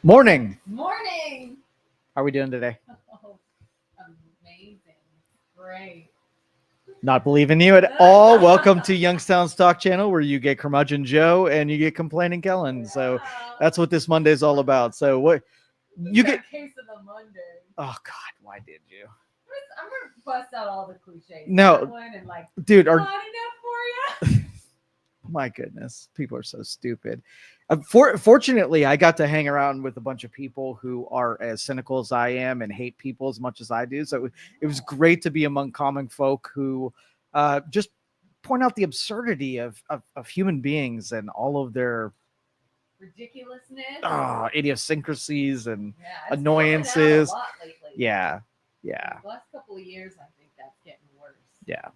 Morning. Morning. How are we doing today? Oh, amazing. Great. Not believing you at all. Welcome to Youngstown Stock Channel, where you get curmudgeon Joe and you get complaining Kellen. So that's what this Monday is all about. So what you get? Case of the Monday. Oh God, why did you? I'm gonna bust out all the cliches. No, and dude, not enough for you. my goodness, people are so stupid. Fortunately, I got to hang around with a bunch of people who are as cynical as I am and hate people as much as I do. So it was great to be among common folk who just point out the absurdity of human beings and all of their ridiculousness, idiosyncrasies and it's annoyances. A lot lately. Yeah. The last couple of years, I think that's getting worse. Yeah.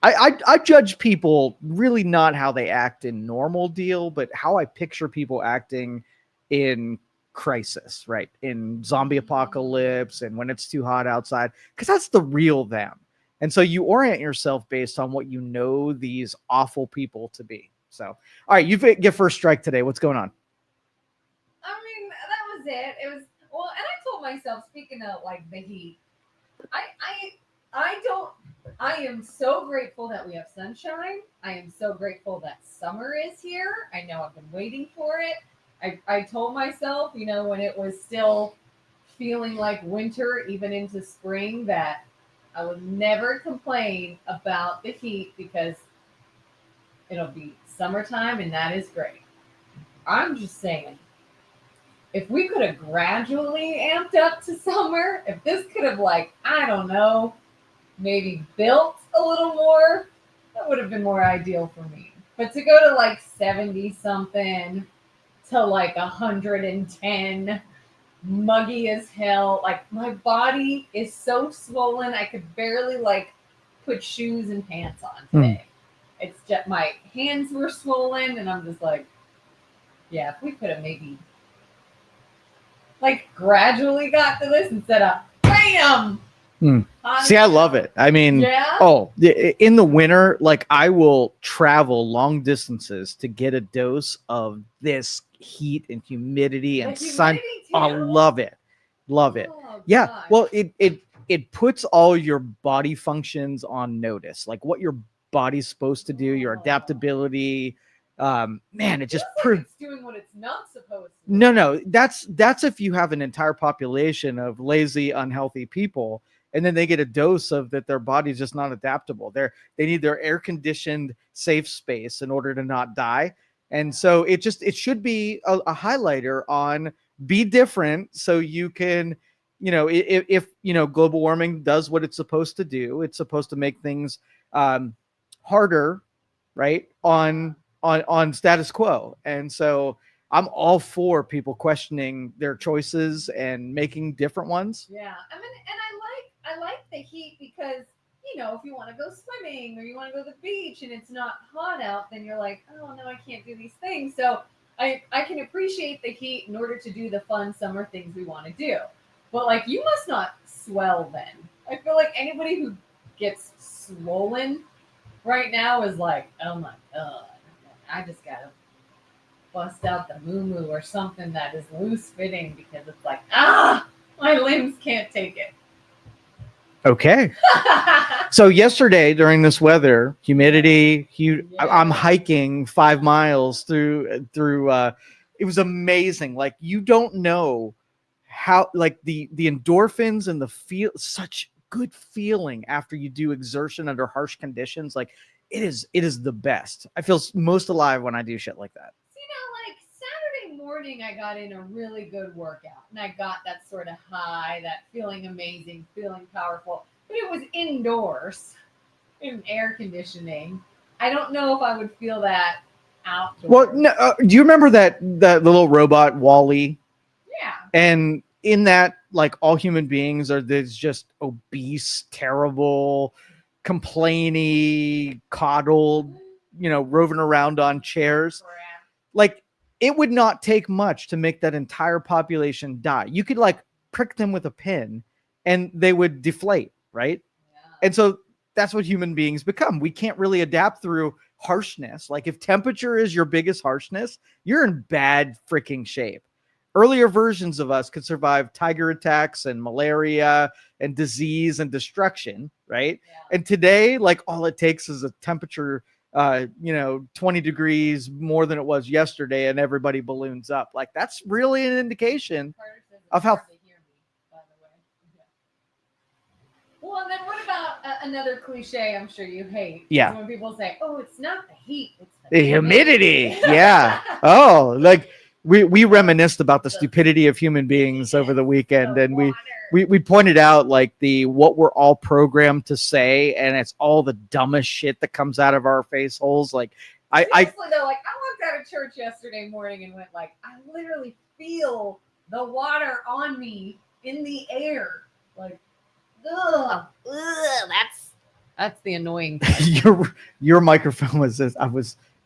I judge people really not how they act in normal deal, but how I picture people acting in crisis, right? In zombie apocalypse and when it's too hot outside, because that's the real them. And so you orient yourself based on what you know these awful people to be. So, all right, you get first strike today. What's going on? I mean, that was it. It was, well, and I told myself, speaking of like the heat, I am so grateful that we have sunshine. I am so grateful that summer is here. I know I've been waiting for it. I told myself, when it was still feeling like winter, even into spring, that I would never complain about the heat because it'll be summertime and that is great. I'm just saying, if we could have gradually amped up to summer, if this could have maybe built a little more, that would have been more ideal for me. But to go to 70 something to 110, muggy as hell, my body is so swollen I could barely put shoes and pants on today. It's just my hands were swollen and I'm just yeah, if we could have maybe gradually got to this instead of bam. See, I love it. I mean, in the winter, I will travel long distances to get a dose of this heat and humidity and sun. I love it. Love it. Yeah. Gosh. Well, it puts all your body functions on notice, like what your body's supposed to do, your adaptability. Man, it just proves it's doing what it's not supposed to. No, that's if you have an entire population of lazy, unhealthy people. And then they get a dose of that their body's just not adaptable. They need their air-conditioned safe space in order to not die. And so it should be a highlighter on be different so you can, if global warming does what it's supposed to do, it's supposed to make things harder, right, on status quo. And so I'm all for people questioning their choices and making different ones. Yeah. I mean, and I like the heat because, if you want to go swimming or you want to go to the beach and it's not hot out, then you're like, oh, no, I can't do these things. So I can appreciate the heat in order to do the fun summer things we want to do. But, you must not swell then. I feel like anybody who gets swollen right now is like, oh, my God, I just got to bust out the moo-moo or something that is loose-fitting because it's my limbs can't take it. Okay. So yesterday during this weather, humidity, I'm hiking 5 miles through it was amazing. You don't know how the endorphins and the such good feeling after you do exertion under harsh conditions. It is the best. I feel most alive when I do shit like that. Saturday morning, I got in a really good workout and I got that sort of high, that feeling amazing, feeling powerful, but it was indoors in air conditioning. I don't know if I would feel that outdoors. Well, no, do you remember that little robot Wall-E? Yeah. And in that, all human beings are this just obese, terrible, complainy, coddled, roving around on chairs. It would not take much to make that entire population die. You could prick them with a pin and they would deflate, right? Yeah. And so that's what human beings become. We can't really adapt through harshness. If temperature is your biggest harshness, you're in bad freaking shape. earlier versions of us could survive tiger attacks and malaria and disease and destruction, right? Yeah. And today, like, all it takes is a temperature 20 degrees more than it was yesterday, and everybody balloons up. Like, that's really an indication Carter says it's of how. hard to hear me, by the way. Yeah. Well, and then what about another cliche I'm sure you hate? Yeah. When people say, "Oh, it's not the heat, it's The humidity. Yeah. Oh, like we reminisced about the stupidity of human beings over the weekend, and we pointed out like what we're all programmed to say, and it's all the dumbest shit that comes out of our face holes. Like Seriously, though, like, I walked out of church yesterday morning and went like, I literally feel the water on me in the air. Like, ugh, that's the annoying part. your microphone was this.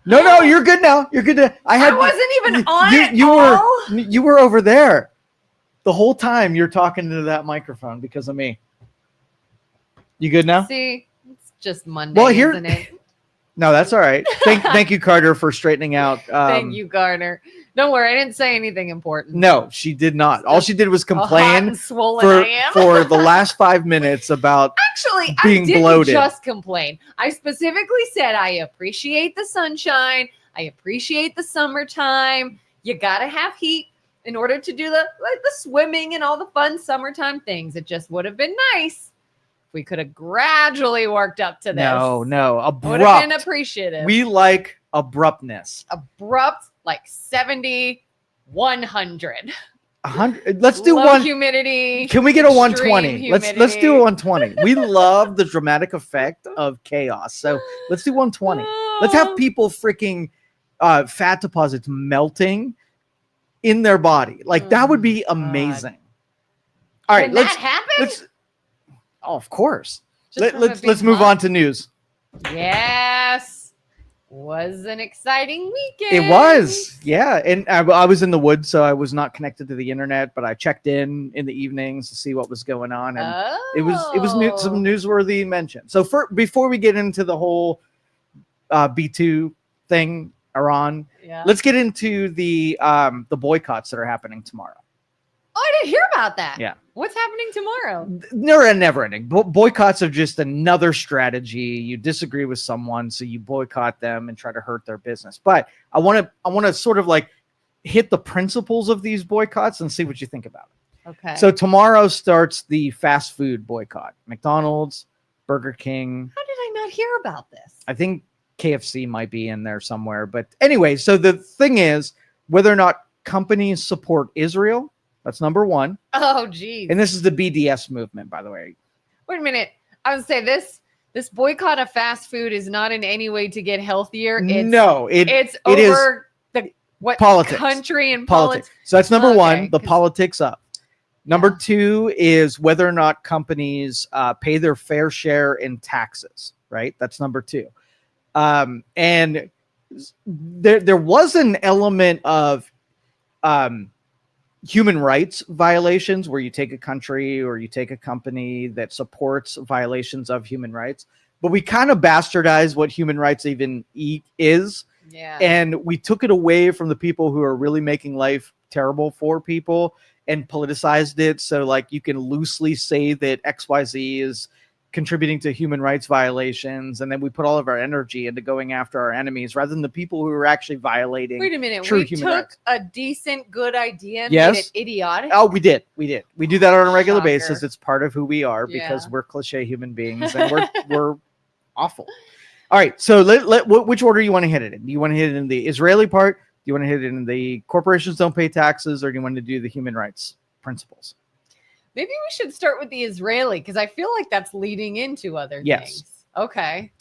No, you're good now. You're good. I wasn't even on it. You were over there the whole time. You're talking to that microphone because of me. You good now? See, it's just Monday, well, here, isn't it? No, that's all right. Thank you, Carter, for straightening out. Thank you, Carter. Don't worry, I didn't say anything important. No, she did not. All she did was complain for the last 5 minutes about actually being I didn't bloated. Just complain. I specifically said I appreciate the sunshine. I appreciate the summertime. You gotta have heat in order to do the swimming and all the fun summertime things. It just would have been nice. We could have gradually worked up to this. No, abrupt. Would have been appreciative. We like abruptness. Abrupt, like 70, 100. 100. Let's do Low one. humidity. Can we get a extreme 120? Let's do a 120. We love the dramatic effect of chaos. So let's do 120. Let's have people freaking fat deposits melting in their body. Like, that would be amazing. All right, Can that happen? Oh, of course. Just Let's move on to news. Yes. Was an exciting weekend. It was. Yeah. And I was in the woods, so I was not connected to the internet, but I checked in the evenings to see what was going on. And it was some newsworthy mention. So before we get into the whole B2 thing, Iran, let's get into the boycotts that are happening tomorrow. Oh, I didn't hear about that. Yeah. What's happening tomorrow? Never ending. Boycotts are just another strategy. You disagree with someone, so you boycott them and try to hurt their business. But I want to sort of like hit the principles of these boycotts and see what you think about it. Okay. So tomorrow starts the fast food boycott. McDonald's, Burger King. How did I not hear about this? I think KFC might be in there somewhere. But anyway, so the thing is whether or not companies support Israel. That's number one. Oh, geez. And this is the BDS movement, by the way. Wait a minute. I would say this boycott of fast food is not in any way to get healthier. It's over the politics. Country and politics. So that's number one, the politics up. Number two is whether or not companies pay their fair share in taxes, right? That's number two. And there was an element of human rights violations where you take a country or you take a company that supports violations of human rights, but we kind of bastardized what human rights even is. Yeah. And we took it away from the people who are really making life terrible for people and politicized it. So like you can loosely say that XYZ is contributing to human rights violations, and then we put all of our energy into going after our enemies rather than the people who are actually violating. Wait a minute, true we human took rights. a decent, good idea and Yes. made it idiotic. Oh, we did. We do that on a regular Shocker. basis. It's part of who we are because we're cliche human beings and we're awful. All right, so which order you want to hit it in? Do you want to hit it in the Israeli part? Do you want to hit it in the corporations don't pay taxes, or do you want to do the human rights principles? Maybe we should start with the Israeli because I feel like that's leading into other things. Okay.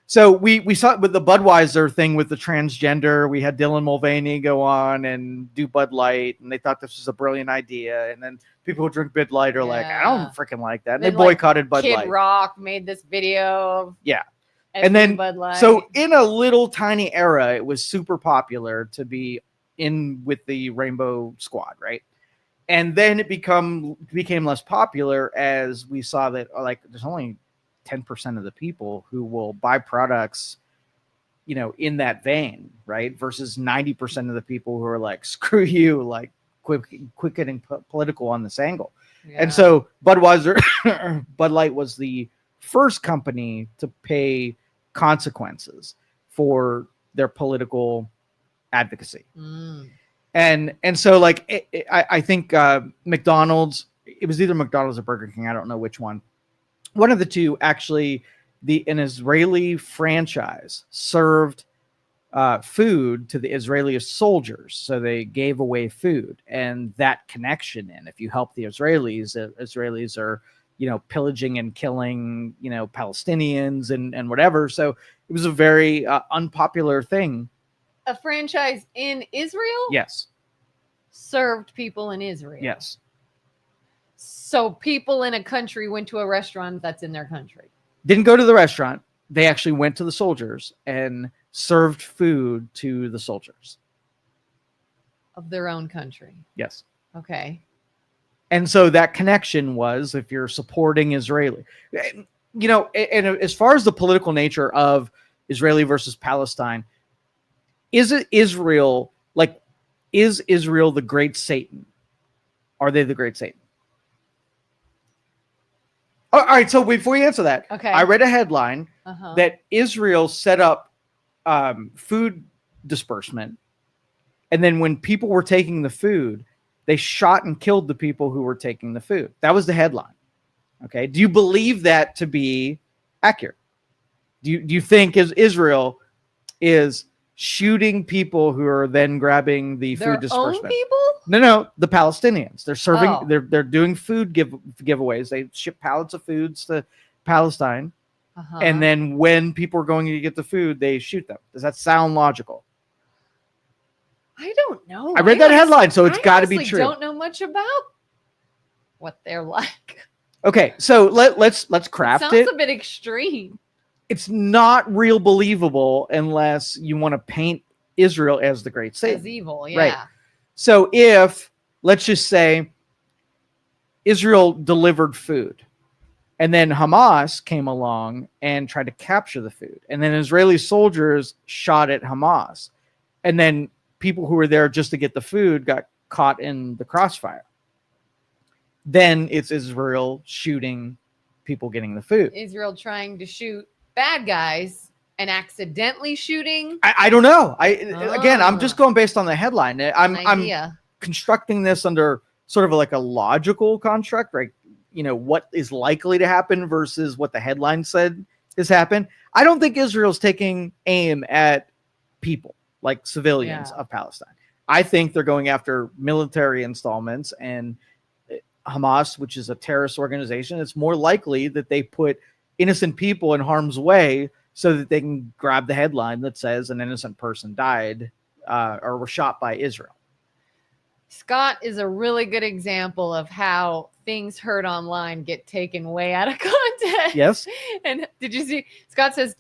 So we saw it with the Budweiser thing with the transgender. We had Dylan Mulvaney go on and do Bud Light, and they thought this was a brilliant idea. And then people who drink Bud Light are like, I don't freaking like that. And they boycotted Bud Light. Kid Rock made this video. And then, Bud Light. So in a little tiny era, it was super popular to be in with the Rainbow Squad, right? And then it became less popular as we saw that like there's only 10% of the people who will buy products, in that vein, right? Versus 90% of the people who are like, screw you, like quit getting political on this angle. Yeah. And so Budweiser, Bud Light was the first company to pay consequences for their political advocacy. And so like I think McDonald's, it was either McDonald's or Burger King, I don't know which one of the two, actually an Israeli franchise served food to the Israeli soldiers. So they gave away food, and that connection. And if you help the Israelis are, pillaging and killing, Palestinians and whatever. So it was a very unpopular thing. A franchise in Israel? Yes. Served people in Israel? Yes. So people in a country went to a restaurant that's in their country? Didn't go to the restaurant. They actually went to the soldiers and served food to the soldiers. Of their own country? Yes. Okay. And so that connection was, if you're supporting Israeli, and as far as the political nature of Israeli versus Palestine, is Israel the great Satan? Are they the great Satan? All right. So before you answer that, okay. I read a headline that Israel set up food disbursement. And then when people were taking the food, they shot and killed the people who were taking the food. That was the headline. Okay. Do you believe that to be accurate? Do you think Israel is shooting people who are then grabbing the food disbursement? Own people? No, the Palestinians. They're serving. Oh. They're doing food giveaways. They ship pallets of foods to Palestine, and then when people are going to get the food, they shoot them. Does that sound logical? I don't know. I read that headline, so it's got to be true. I don't know much about what they're like. Okay, so let's craft it. Sounds a bit extreme. It's not real believable unless you want to paint Israel as the great Satan. As evil, yeah. Right. So if, let's just say, Israel delivered food, and then Hamas came along and tried to capture the food, and then Israeli soldiers shot at Hamas, and then people who were there just to get the food got caught in the crossfire, then it's Israel shooting people getting the food. Israel trying to shoot bad guys and accidentally shooting. I don't know. Again, I'm just going based on the headline. I'm constructing this under sort of like a logical construct, right? What is likely to happen versus what the headline said has happened. I don't think Israel's taking aim at people like civilians of Palestine. I think they're going after military installments, and Hamas, which is a terrorist organization, it's more likely that they put innocent people in harm's way so that they can grab the headline that says an innocent person died or was shot by Israel. Scott is a really good example of how things heard online get taken way out of context. Yes. And did you see, Scott says,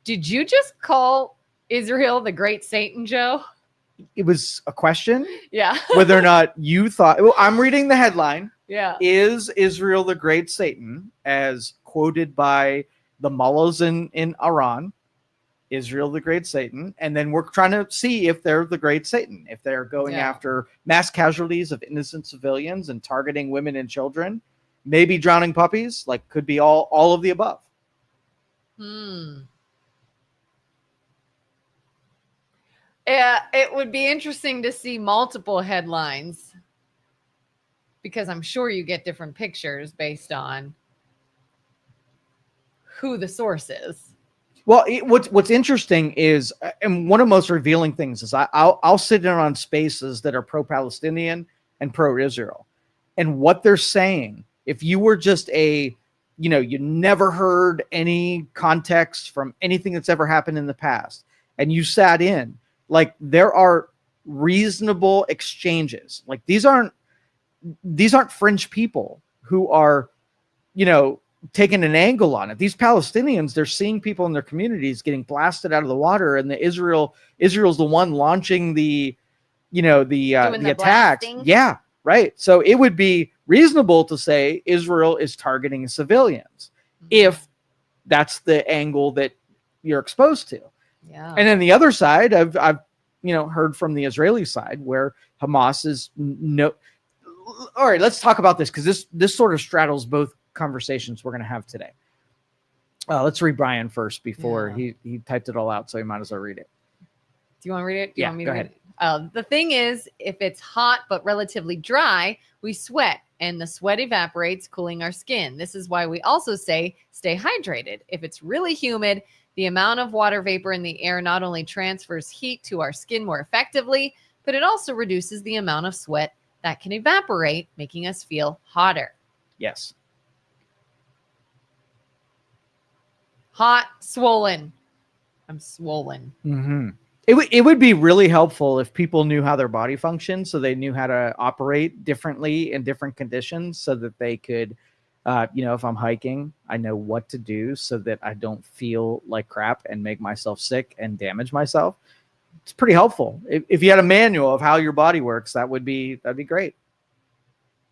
did you just call Israel the great Satan, Joe? It was a question. Yeah. Whether or not you thought, well, I'm reading the headline. Yeah. Is Israel the great Satan, as quoted by the mullahs in Iran? Israel the great Satan. And then we're trying to see if they're the great Satan, if they're going after mass casualties of innocent civilians and targeting women and children, maybe drowning puppies, like could be all of the above. Yeah, it would be interesting to see multiple headlines, because I'm sure you get different pictures based on who the source is. Well, what's interesting is, and one of the most revealing things is I'll sit in on spaces that are pro-Palestinian and pro-Israel, and what they're saying, if you were just you never heard any context from anything that's ever happened in the past, and you sat in, like, there are reasonable exchanges. Like, these aren't fringe people who are, taking an angle on it. These Palestinians, they're seeing people in their communities getting blasted out of the water, and Israel's the one launching the attacks. Blasting. Yeah, right. So it would be reasonable to say Israel is targeting civilians if that's the angle that you're exposed to. Yeah. And then the other side, I've heard from the Israeli side where Hamas is no. All right, let's talk about this because this sort of straddles both conversations we're going to have today. Let's read Brian first before he typed it all out, so he might as well read it. Do you want to read it? Do you want me go to ahead. Read it? The thing is, if it's hot but relatively dry, we sweat, and the sweat evaporates, cooling our skin. This is why we also say stay hydrated. If it's really humid, the amount of water vapor in the air not only transfers heat to our skin more effectively, but it also reduces the amount of sweat that can evaporate, making us feel hotter. Yes. Hot, swollen. I'm swollen. Mm-hmm. It would be really helpful if people knew how their body functioned, so they knew how to operate differently in different conditions, so that they could, if I'm hiking, I know what to do so that I don't feel like crap and make myself sick and damage myself. It's pretty helpful. If you had a manual of how your body works, that'd be great.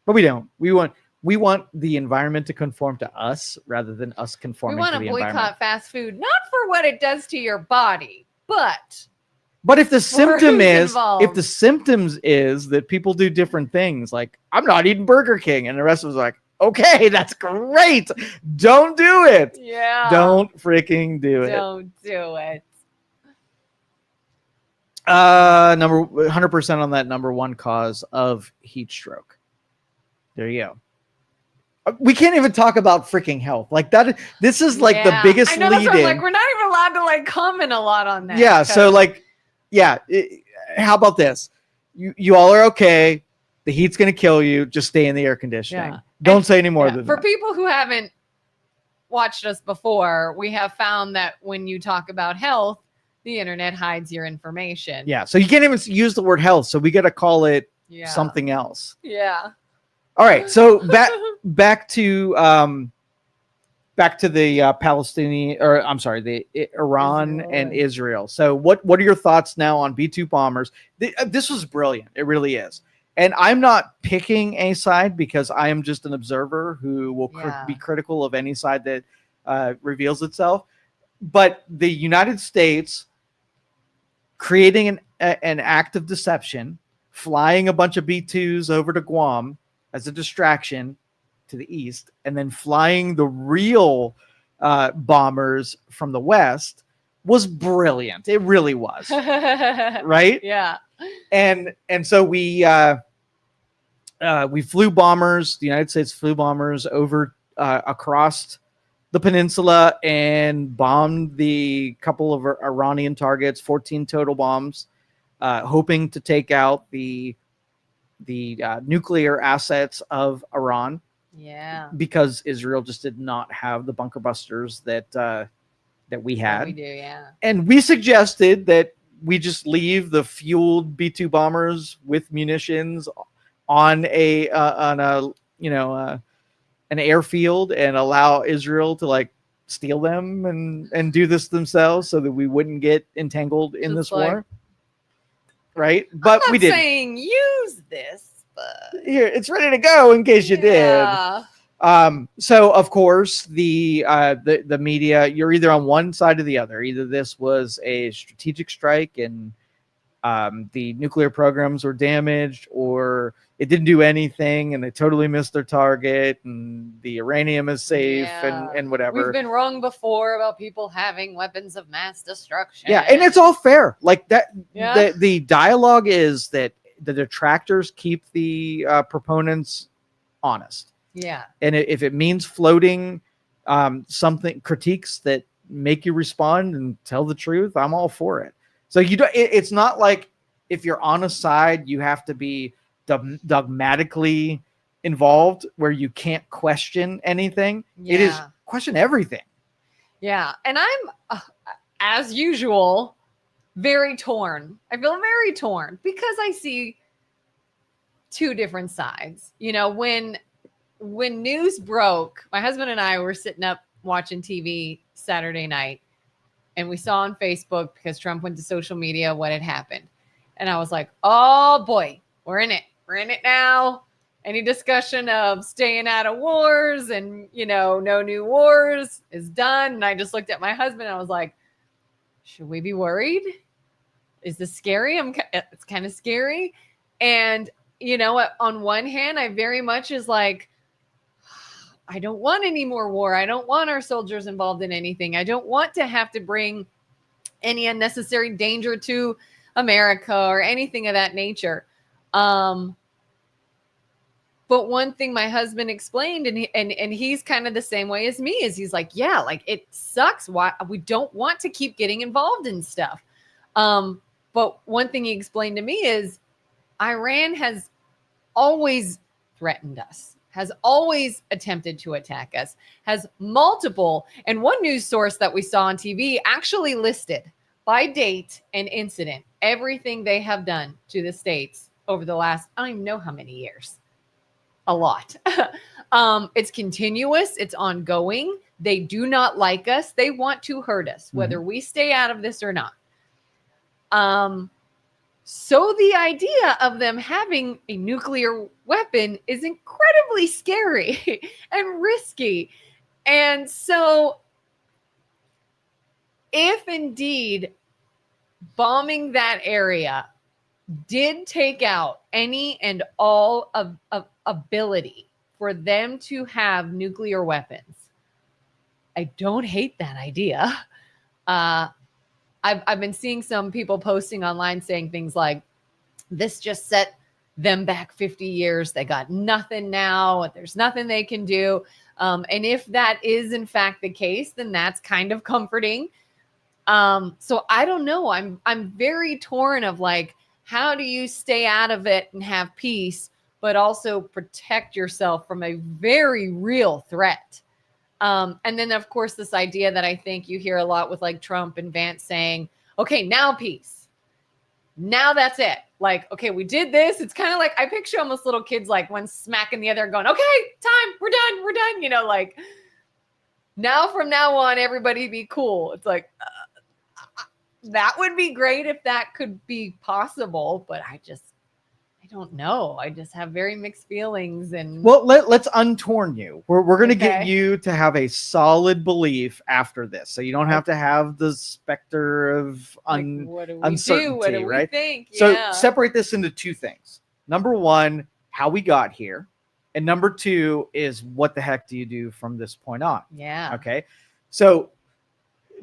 But we don't. We want the environment to conform to us rather than us conforming to the environment. We want to boycott fast food, not for what it does to your body, but if the symptoms is that people do different things, like I'm not eating Burger King, and the rest of us like, okay, that's great. Don't do it. Yeah. Don't freaking do it. Don't do it. 100% on that number one cause of heat stroke. There you go. We can't even talk about freaking health like that. This is like the biggest lead in. Like, we're not even allowed to like comment a lot on that. Yeah. So like, how about this? You all are okay. The heat's going to kill you. Just stay in the air conditioning. Yeah. Don't say any more than for that. People who haven't watched us before, we have found that when you talk about health, the internet hides your information. Yeah. So you can't even use the word health. So we got to call it something else. Yeah. All right. So back to the Palestinian, or I'm sorry, the Iran and Israel. So what are your thoughts now on B-2 bombers? This was brilliant. It really is. And I'm not picking a side because I am just an observer who will be critical of any side that reveals itself. But the United States creating an act of deception, flying a bunch of B-2s over to Guam as a distraction to the east, and then flying the real bombers from the west was brilliant. It really was. Right? Yeah. And so we flew bombers. The United States flew bombers over across the peninsula and bombed the couple of Iranian targets, 14 total bombs, hoping to take out the nuclear assets of Iran. Yeah. Because Israel just did not have the bunker busters that we had. We do, yeah. And we suggested that we just leave the fueled B-2 bombers with munitions on an airfield and allow Israel to like steal them and do this themselves so that we wouldn't get entangled in this war. Right? But we didn't. Saying use this, but here it's ready to go in case you did. So of course the media, you're either on one side or the other. Either this was a strategic strike and the nuclear programs were damaged, or it didn't do anything and they totally missed their target and the uranium is safe and whatever. We've been wrong before about people having weapons of mass destruction. Yeah, and it's all fair. Like that. Yeah. The dialogue is that the detractors keep the proponents honest. Yeah. And if it means floating something, critiques that make you respond and tell the truth, I'm all for it. So it's not like if you're on a side, you have to be dogmatically involved where you can't question anything. Yeah. It is question everything. Yeah. And I'm, as usual, very torn. I feel very torn because I see two different sides. You know, when news broke, my husband and I were sitting up watching TV Saturday night, and we saw on Facebook, because Trump went to social media, what had happened. And I was like, oh boy, we're in it. We're in it now. Any discussion of staying out of wars and, no new wars is done. And I just looked at my husband and I was like, should we be worried? is this scary? It's kind of scary. And, you know, on one hand, I very much is like, I don't want any more war. I don't want our soldiers involved in anything. I don't want to have to bring any unnecessary danger to America or anything of that nature. But one thing my husband explained, and he's kind of the same way as me, is he's like, yeah, like it sucks. Why we don't want to keep getting involved in stuff. But one thing he explained to me is Iran has always threatened us, has always attempted to attack us, has multiple. And one news source that we saw on TV actually listed by date and incident everything they have done to the states over the last, I don't even know how many years. A lot. It's continuous. It's ongoing. They do not like us. They want to hurt us, whether we stay out of this or not. So the idea of them having a nuclear weapon is incredibly scary and risky. And so if indeed bombing that area did take out any and all of ability for them to have nuclear weapons, I don't hate that idea. I've been seeing some people posting online saying things like, this just set them back 50 years. They got nothing now. There's nothing they can do. And if that is in fact the case, then that's kind of comforting. So I don't know. I'm very torn of like, how do you stay out of it and have peace, but also protect yourself from a very real threat? And then, of course, this idea that I think you hear a lot with like Trump and Vance saying, okay, now peace. Now that's it. Like, okay, we did this. It's kind of like, I picture almost little kids, like one smacking the other going, okay, time, we're done. You know, like now from now on, everybody be cool. It's like, that would be great if that could be possible, but I don't know. I just have very mixed feelings. And well, let's untorn you. We're going to Okay. get you to have a solid belief after this, so you don't have to have the specter of like, what do we uncertainty, do? What do right? we think? So Yeah. separate this into two things. Number one, how we got here, and number two is what the heck do you do from this point on? Yeah. Okay. So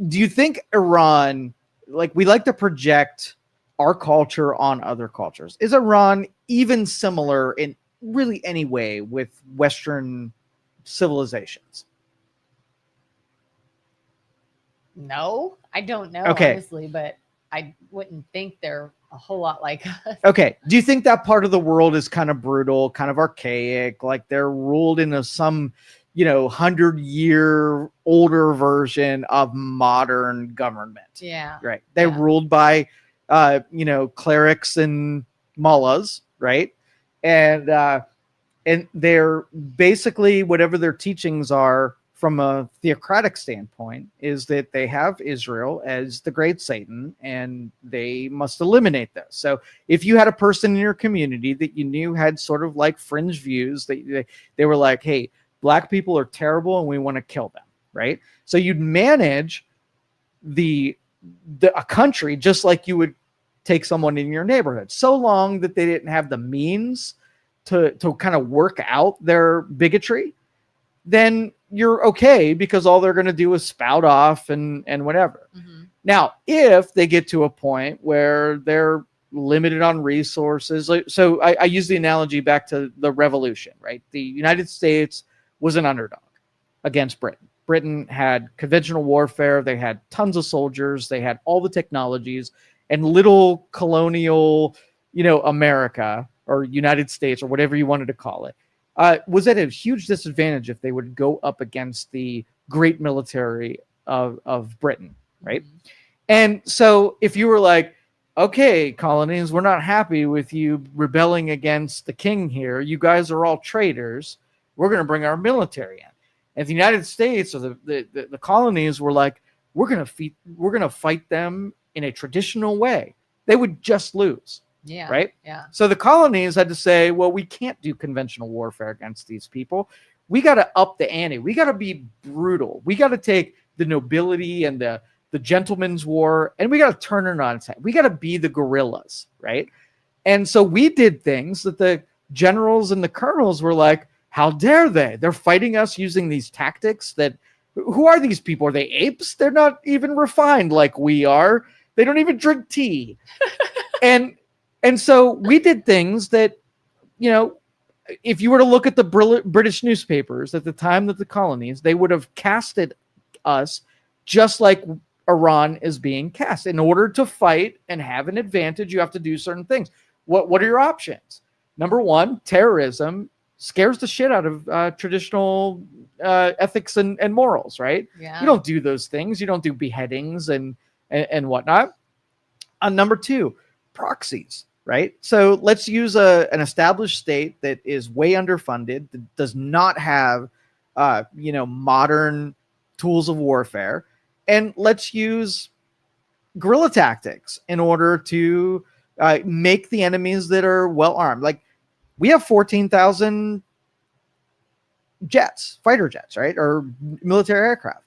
do you think Iran, like we like to project our culture on other cultures, is Iran even similar in really any way with Western civilizations? No, I don't know, Okay. honestly, but I wouldn't think they're a whole lot like us. Okay. Do you think that part of the world is kind of brutal, kind of archaic, like they're ruled in some 100-year older version of modern government? Yeah. Right. They're Yeah. ruled by clerics and mullahs, right? And they're basically, whatever their teachings are from a theocratic standpoint, is that they have Israel as the great Satan and they must eliminate this. So if you had a person in your community that you knew had sort of like fringe views, that they were like, hey, Black people are terrible and we want to kill them, right? So you'd manage a country just like you would take someone in your neighborhood, so long that they didn't have the means to kind of work out their bigotry, then you're okay, because all they're going to do is spout off and whatever. Mm-hmm. Now, if they get to a point where they're limited on resources, so I use the analogy back to the revolution, right? The United States was an underdog against Britain. Britain had conventional warfare. They had tons of soldiers. They had all the technologies, and little colonial, America or United States or whatever you wanted to call it, was at a huge disadvantage if they would go up against the great military of Britain, right? Mm-hmm. And so if you were like, okay, colonies, we're not happy with you rebelling against the king here. You guys are all traitors. We're going to bring our military in. And the United States or the colonies were like, we're going to fight them in a traditional way. They would just lose. Yeah. Right. Yeah. So the colonies had to say, well, we can't do conventional warfare against these people. We got to up the ante. We got to be brutal. We got to take the nobility and the the gentleman's war, and we got to turn it on its head. We got to be the guerrillas, right? And so we did things that the generals and the colonels were like, how dare they? They're fighting us using these tactics that, who are these people? Are they apes? They're not even refined like we are. They don't even drink tea. and so we did things that, you know, if you were to look at the British newspapers at the time that the colonies, they would have casted us just like Iran is being cast. In order to fight and have an advantage, you have to do certain things. What are your options? Number one, terrorism scares the shit out of traditional ethics and morals, right? Yeah. You don't do those things. You don't do beheadings and whatnot. Number two, proxies, right? So let's use an established state that is way underfunded, that does not have, modern tools of warfare, and let's use guerrilla tactics in order to make the enemies that are well armed. Like, we have 14,000 jets, fighter jets, right? Or military aircraft.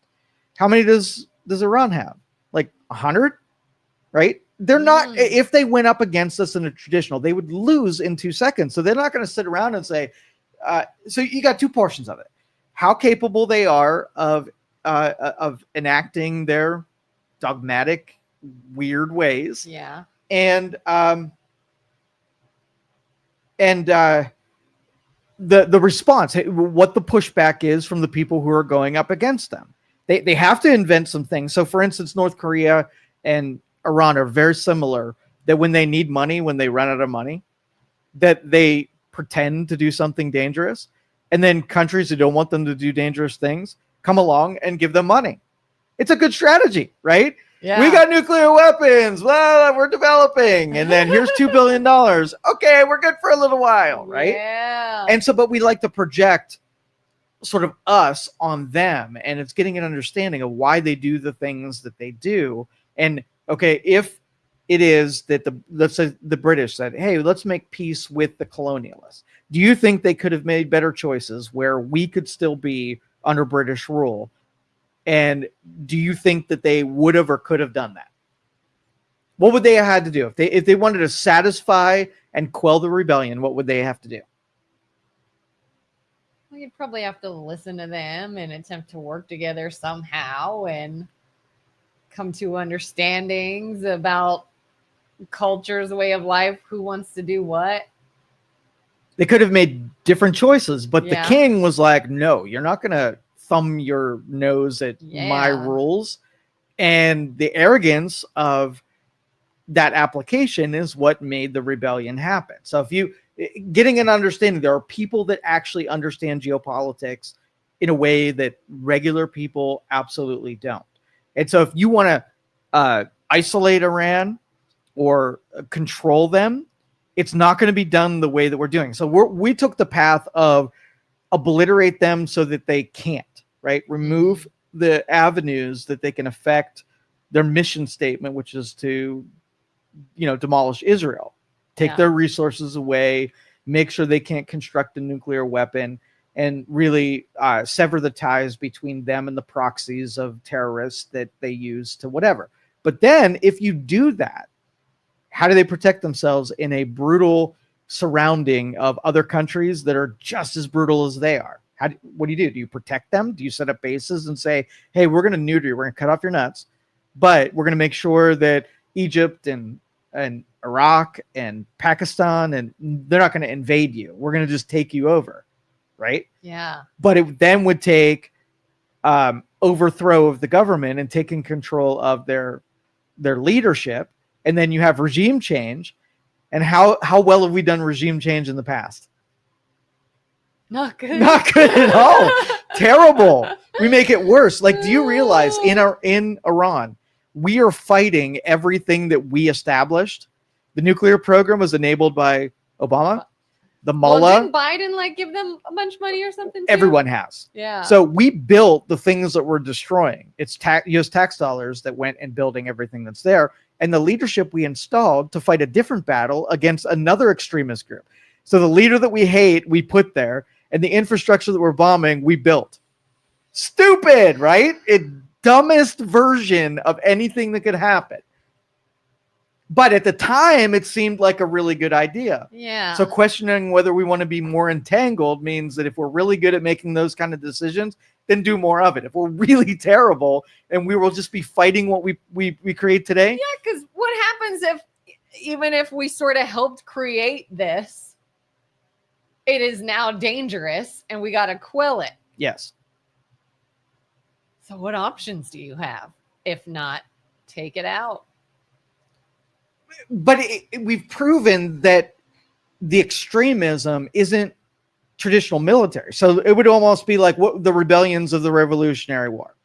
How many does Iran have? Like 100, right? They're not, if they went up against us in a traditional, they would lose in 2 seconds. So they're not going to sit around and say, so you got two portions of it. How capable they are of enacting their dogmatic, weird ways. Yeah. And the response, what the pushback is from the people who are going up against them. They have to invent some things. So, for instance, North Korea and Iran are very similar, that when they need money, when they run out of money, that they pretend to do something dangerous. And then countries who don't want them to do dangerous things come along and give them money. It's a good strategy, right? Yeah. We got nuclear weapons. Well, we're developing. And then here's $2 billion. Okay, we're good for a little while, right? Yeah. And so, but we like to project sort of us on them. And it's getting an understanding of why they do the things that they do. And, okay, if it is that let's say the British said, hey, let's make peace with the colonialists. Do you think they could have made better choices where we could still be under British rule? And do you think that they would have or could have done that? What would they have had to do? If they wanted to satisfy and quell the rebellion, what would they have to do? Well, you'd probably have to listen to them and attempt to work together somehow and come to understandings about cultures, way of life, who wants to do what. They could have made different choices, but the king was like, no, you're not going to thumb your nose at my rules. And the arrogance of that application is what made the rebellion happen. So if you getting an understanding, there are people that actually understand geopolitics in a way that regular people absolutely don't. And so if you want to isolate Iran or control them, it's not going to be done the way that we're doing. So we took the path of obliterate them so that they can't, right? Remove the avenues that they can affect their mission statement, which is to, demolish Israel, take their resources away, make sure they can't construct a nuclear weapon, and really sever the ties between them and the proxies of terrorists that they use to whatever. But then if you do that, how do they protect themselves in a brutal surrounding of other countries that are just as brutal as they are? What do you do? Do you protect them? Do you set up bases and say, hey, we're going to neuter you, we're going to cut off your nuts, but we're going to make sure that Egypt and Iraq and Pakistan, and they're not going to invade you. We're going to just take you over, right? Yeah. But it then would take overthrow of the government and taking control of their leadership, and then you have regime change. And how well have we done regime change in the past? Not good. Not good at all. Terrible. We make it worse. Like, do you realize in Iran, we are fighting everything that we established? The nuclear program was enabled by Obama. The mullah. Well, didn't Biden give them a bunch of money or something? Too? Everyone has. Yeah. So we built the things that we're destroying. It's U.S. tax dollars that went in building everything that's there. And the leadership we installed to fight a different battle against another extremist group. So the leader that we hate, we put there, and the infrastructure that we're bombing, we built. Stupid, right? dumbest version of anything that could happen. But at the time, it seemed like a really good idea. Yeah. So questioning whether we want to be more entangled means that if we're really good at making those kind of decisions, then do more of it. If we're really terrible and we will just be fighting what we create today. Yeah, because what happens if, even if we sort of helped create this, it is now dangerous and we got to quell it. Yes. So what options do you have? If not, take it out. But we've proven that the extremism isn't traditional military. So it would almost be like what the rebellions of the Revolutionary War.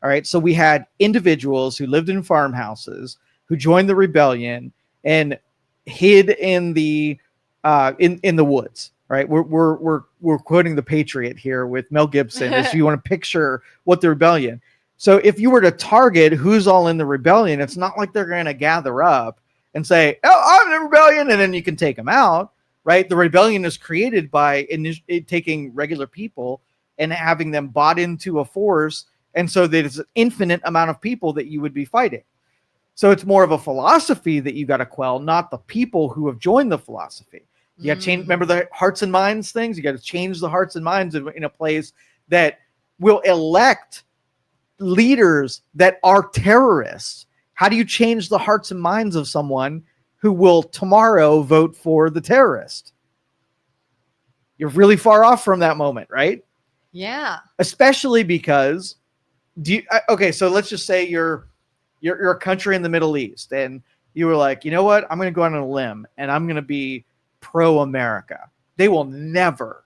All right. So we had individuals who lived in farmhouses who joined the rebellion and hid in the woods. Right. We're quoting The Patriot here with Mel Gibson. If you want to picture what the rebellion. So if you were to target who's all in the rebellion, it's not like they're going to gather up and say, "Oh, I'm in the rebellion," and then you can take them out. Right. The rebellion is created by taking regular people and having them bought into a force. And so there's an infinite amount of people that you would be fighting. So it's more of a philosophy that you got to quell, not the people who have joined the philosophy. You got to change. Remember the hearts and minds things? You got to change the hearts and minds in a place that will elect leaders that are terrorists. How do you change the hearts and minds of someone who will tomorrow vote for the terrorist? You're really far off from that moment, right? Yeah. Especially because okay, so let's just say you're a country in the Middle East and you were like, you know what? I'm going to go out on a limb and I'm going to be pro-America. They will never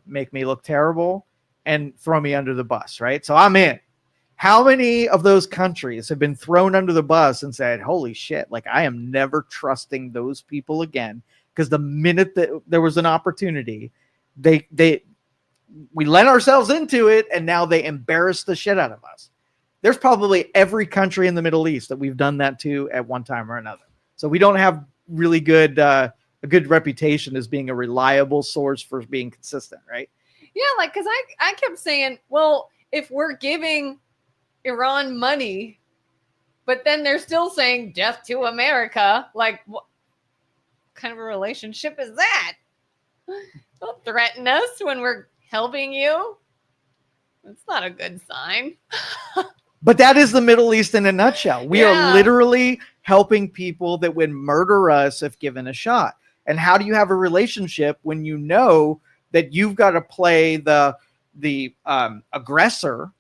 make me look terrible and throw me under the bus, right? So I'm in. How many of those countries have been thrown under the bus and said, holy shit, like I am never trusting those people again? Because the minute that there was an opportunity, we let ourselves into it and now they embarrass the shit out of us. There's probably every country in the Middle East that we've done that to at one time or another. So we don't have really good, a good reputation as being a reliable source for being consistent, right? Yeah, like, because I kept saying, well, if we're giving Iran money, but then they're still saying death to America, like, what kind of a relationship is that? Don't threaten us when we're helping you. That's not a good sign. But that is the Middle East in a nutshell. We are literally helping people that would murder us if given a shot. And how do you have a relationship when you know that you've got to play the aggressor,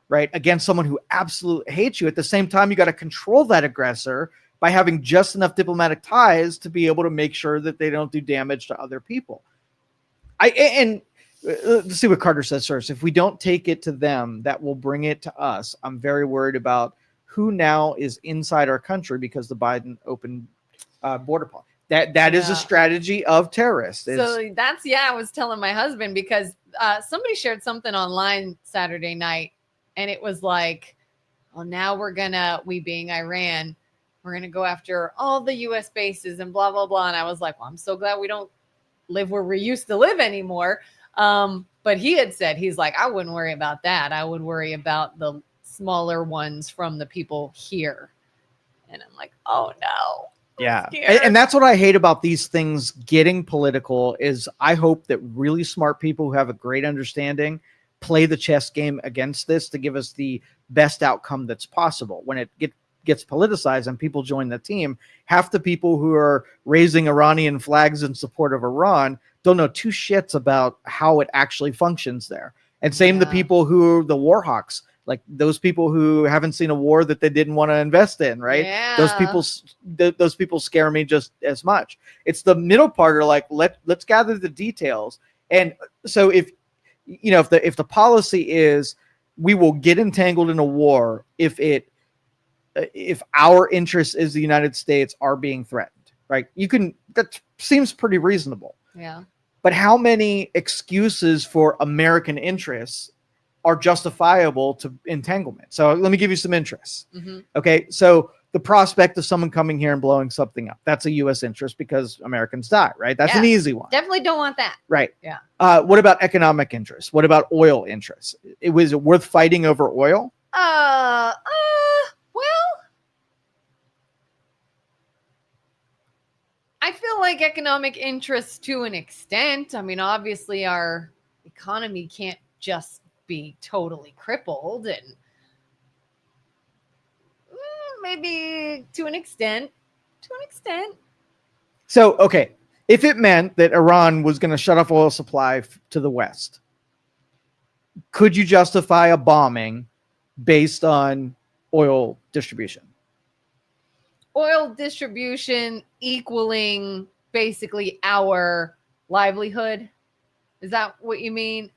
right, against someone who absolutely hates you? At the same time, you got to control that aggressor by having just enough diplomatic ties to be able to make sure that they don't do damage to other people. Let's see what Carter says first. If we don't take it to them, that will bring it to us. I'm very worried about who now is inside our country because the Biden open border policy. That is a strategy of terrorists. So that's, I was telling my husband because somebody shared something online Saturday night and it was like, well, now we being Iran, we're going to go after all the U.S. bases and blah, blah, blah. And I was like, well, I'm so glad we don't live where we used to live anymore. But he had said, he's like, I wouldn't worry about that. I would worry about the smaller ones from the people here. And I'm like, oh no. Yeah. And that's what I hate about these things getting political is I hope that really smart people who have a great understanding play the chess game against this to give us the best outcome that's possible. When it gets politicized and people join the team, half the people who are raising Iranian flags in support of Iran don't know two shits about how it actually functions there. And same the people who are the war hawks, like those people who haven't seen a war that they didn't want to invest in, right? Yeah. Those people scare me just as much. It's the middle part are like, let's gather the details. And so if the policy is we will get entangled in a war if our interests as the United States are being threatened, right? That seems pretty reasonable. Yeah. But how many excuses for American interests are justifiable to entanglement? So let me give you some interests. Mm-hmm. Okay. So the prospect of someone coming here and blowing something up. That's a U.S. interest because Americans die, right? That's an easy one. Definitely don't want that. Right. Yeah. What about economic interests? What about oil interests? Was it worth fighting over oil? Well, I feel like economic interests to an extent. I mean, obviously our economy can't just be totally crippled, and maybe to an extent. So, okay, if it meant that Iran was going to shut off oil supply to the West, could you justify a bombing based on oil distribution? Oil distribution equaling basically our livelihood. Is that what you mean?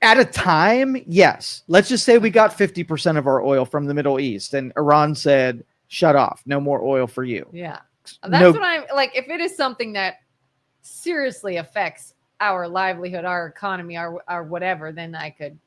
At a time, yes. Let's just say we got 50% of our oil from the Middle East and Iran said, shut off, no more oil for you. Yeah. That's what I'm like. If it is something that seriously affects our livelihood, our economy, our whatever, then I could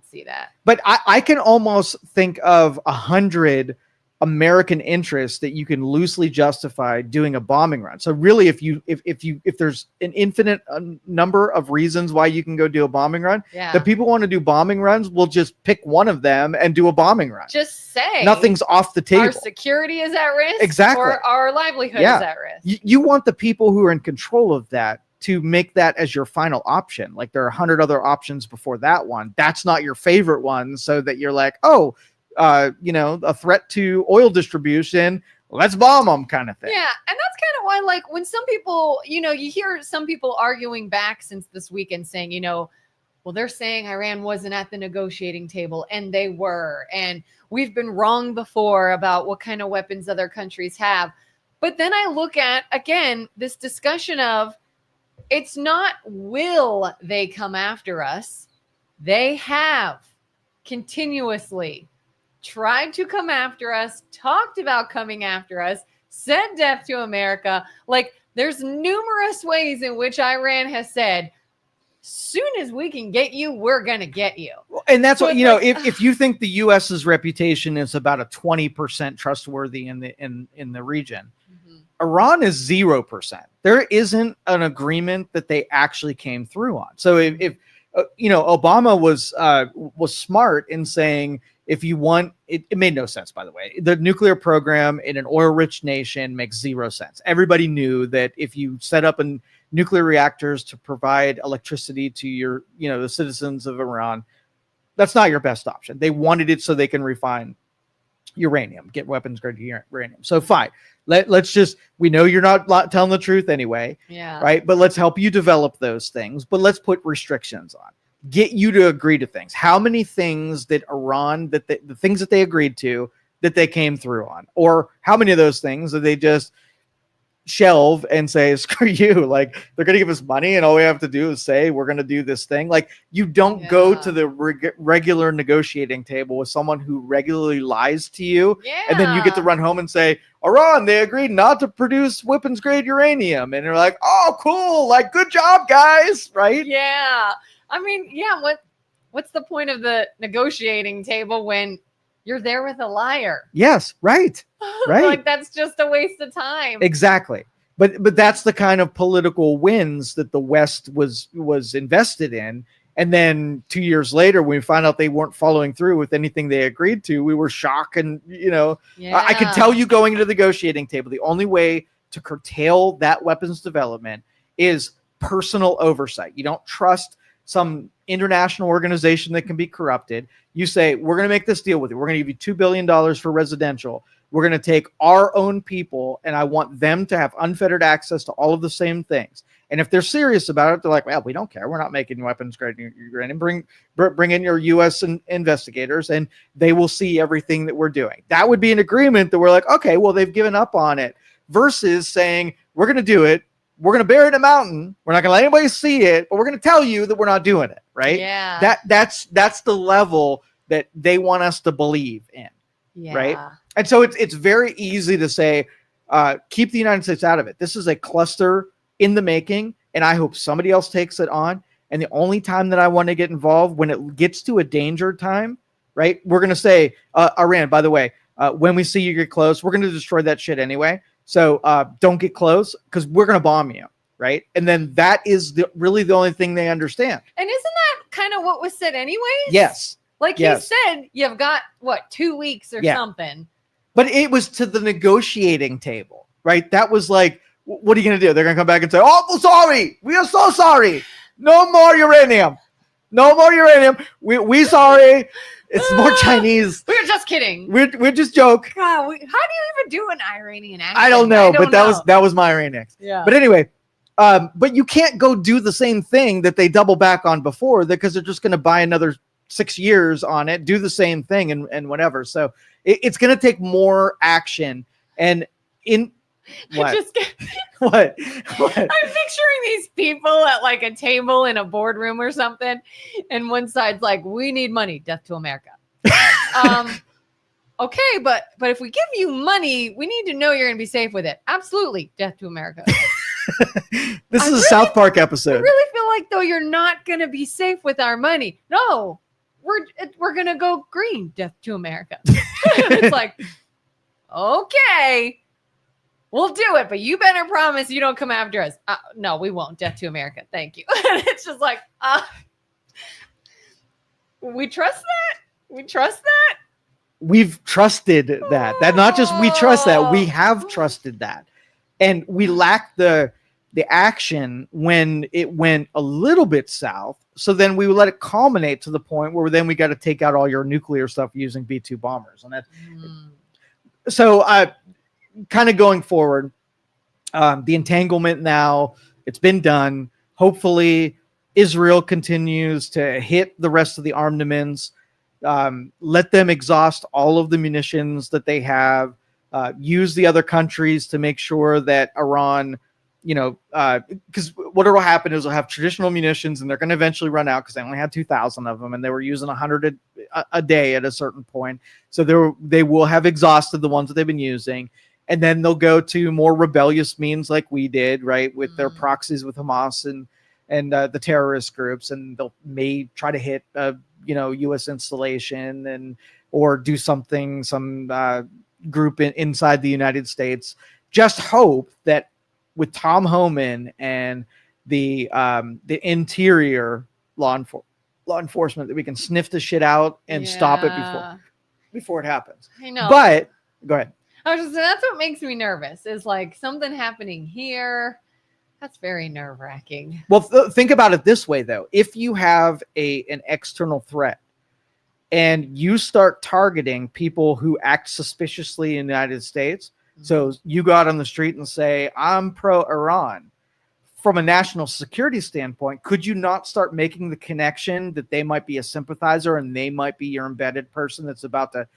see that. But I can almost think of 100 American interests that you can loosely justify doing a bombing run. So really, if there's an infinite number of reasons why you can go do a bombing run, the people want to do bombing runs will just pick one of them and do a bombing run. Just say nothing's off the table. Our security is at risk. Exactly. Or our livelihood is at risk. You want the people who are in control of that to make that as your final option. Like there are 100 other options before that one. That's not your favorite one. So that you're like, a threat to oil distribution, let's bomb them kind of thing. Yeah. And that's kind of why, like, when some people, you hear some people arguing back since this weekend saying, well, they're saying Iran wasn't at the negotiating table, and they were. And we've been wrong before about what kind of weapons other countries have. But then I look at, again, this discussion of, it's not will they come after us. They have continuously tried to come after us, talked about coming after us, said death to America. Like, there's numerous ways in which Iran has said, soon as we can get you, we're going to get you. And that's what, if you think the U.S.'s reputation is about a 20% trustworthy in the region, Iran is 0%. There isn't an agreement that they actually came through on. So if Obama was smart in saying, if you want, it made no sense, by the way. The nuclear program in an oil-rich nation makes 0 sense. Everybody knew that if you set up nuclear reactors to provide electricity to your, the citizens of Iran, that's not your best option. They wanted it so they can refine uranium, get weapons-grade uranium. So fine. Let's just, we know you're not telling the truth anyway. Yeah. Right. But let's help you develop those things. But let's put restrictions on. Get you to agree to things. How many things that Iran, the things that they agreed to, that they came through on? Or how many of those things that they just shelve and say, screw you, like they're going to give us money and all we have to do is say we're going to do this thing? Like, you don't go to the regular negotiating table with someone who regularly lies to you, and then you get to run home and say, Iran, they agreed not to produce weapons grade uranium, and you're like, oh cool, like good job guys, right? Yeah. I mean, what's the point of the negotiating table when you're there with a liar? Yes, right. Right. Like, that's just a waste of time. Exactly. But that's the kind of political wins that the West was invested in. And then 2 years later, when we found out they weren't following through with anything they agreed to, we were shocked. And, I could tell you going to the negotiating table, the only way to curtail that weapons development is personal oversight. You don't trust some international organization that can be corrupted. You say, we're going to make this deal with you. We're going to give you $2 billion for residential. We're going to take our own people, and I want them to have unfettered access to all of the same things. And if they're serious about it, they're like, well, we don't care. We're not making weapons grade uranium. Bring in your U.S. investigators, and they will see everything that we're doing. That would be an agreement that we're like, okay, well, they've given up on it, versus saying, we're going to do it. We're going to bury it in a mountain. We're not going to let anybody see it, but we're going to tell you that we're not doing it. Right. Yeah. That's the level that they want us to believe in. Yeah. Right. And so it's very easy to say, keep the United States out of it. This is a cluster in the making, and I hope somebody else takes it on. And the only time that I want to get involved, when it gets to a danger time, right? We're going to say, Iran, by the way, when we see you get close, we're going to destroy that shit anyway. So don't get close because we're going to bomb you, right? And then that is really the only thing they understand. And isn't that kind of what was said anyways? Yes. Like Yes. he said, you've got, 2 weeks or something. But it was to the negotiating table, right? That was like, what are you going to do? They're going to come back and say, oh, we're sorry. We are so sorry. No more uranium. No more uranium. We sorry. It's more Chinese. We're just kidding. We're just joke. God, how do you even do an Iranian accent? I don't know, but that was my Iranian accent. Yeah. But anyway, but you can't go do the same thing that they double back on before because they're just going to buy another 6 years on it, do the same thing and whatever. So it's going to take more action. And in what? What? I'm picturing these people at like a table in a boardroom or something, and one side's like, "We need money, death to America." Okay, but if we give you money, we need to know you're going to be safe with it. Absolutely, death to America. This is a South Park episode. I really feel like though you're not going to be safe with our money. No, we're going to go green, death to America. It's like, okay. We'll do it, but you better promise you don't come after us. No, we won't. Death to America. Thank you. And it's just like, we trust that? We trust that? We've trusted that. That not just we trust that, we have trusted that. And we lack the action when it went a little bit south. So then we would let it culminate to the point where then we got to take out all your nuclear stuff using B-2 bombers. And that's so kind of going forward, the entanglement now, it's been done. Hopefully Israel continues to hit the rest of the armaments, let them exhaust all of the munitions that they have, use the other countries to make sure that Iran, because what will happen is they'll have traditional munitions and they're going to eventually run out because they only had 2,000 of them and they were using 100 a day at a certain point. So they will have exhausted the ones that they've been using. And then they'll go to more rebellious means like we did, right, with their proxies with Hamas and the terrorist groups, and they'll may try to hit U.S. installation or do some group inside the United States. Just hope that with Tom Homan and the interior law enforcement that we can sniff the shit out and stop it before it happens. I know, but go ahead. I was just saying, that's what makes me nervous is like something happening here. That's very nerve-wracking. Well, think about it this way, though. If you have an external threat and you start targeting people who act suspiciously in the United States, so you go out on the street and say, I'm pro-Iran. From a national security standpoint, could you not start making the connection that they might be a sympathizer and they might be your embedded person that's about to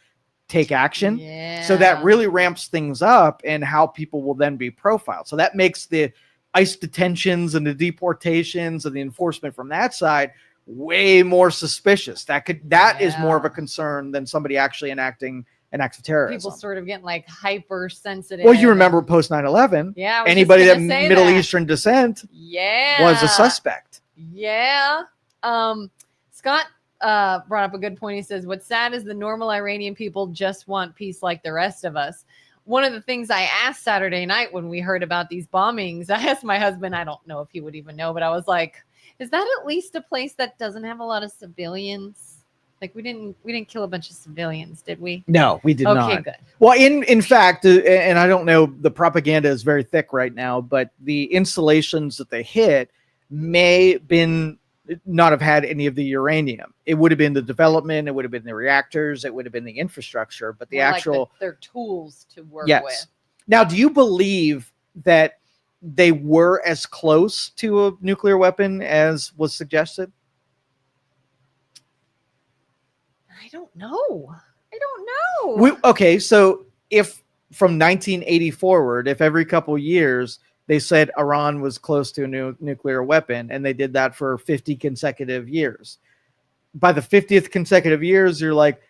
take action? Yeah. So that really ramps things up and how people will then be profiled. So that makes the ICE detentions and the deportations and the enforcement from that side way more suspicious. That is more of a concern than somebody actually enacting an act of terrorism. People sort of getting like hypersensitive. Well, you remember post 9/11. Yeah. Anybody that Middle Eastern descent was a suspect. Yeah. Scott brought up a good point. He says, what's sad is the normal Iranian people just want peace like the rest of us. One of the things I asked Saturday night when we heard about these bombings, I asked my husband, I don't know if he would even know, but I was like, is that at least a place that doesn't have a lot of civilians? Like we didn't kill a bunch of civilians, did we? No, we did not. Okay, good. Well, in fact, and I don't know, the propaganda is very thick right now, but the installations that they hit may not have had any of the uranium. It would have been the development, it would have been the reactors, it would have been the infrastructure, but the actual their tools to work with. Now, do you believe that they were as close to a nuclear weapon as was suggested? I don't know. Okay, so if from 1980 forward, if every couple years they said Iran was close to a nuclear weapon, and they did that for 50 consecutive years. By the 50th consecutive years, you're like,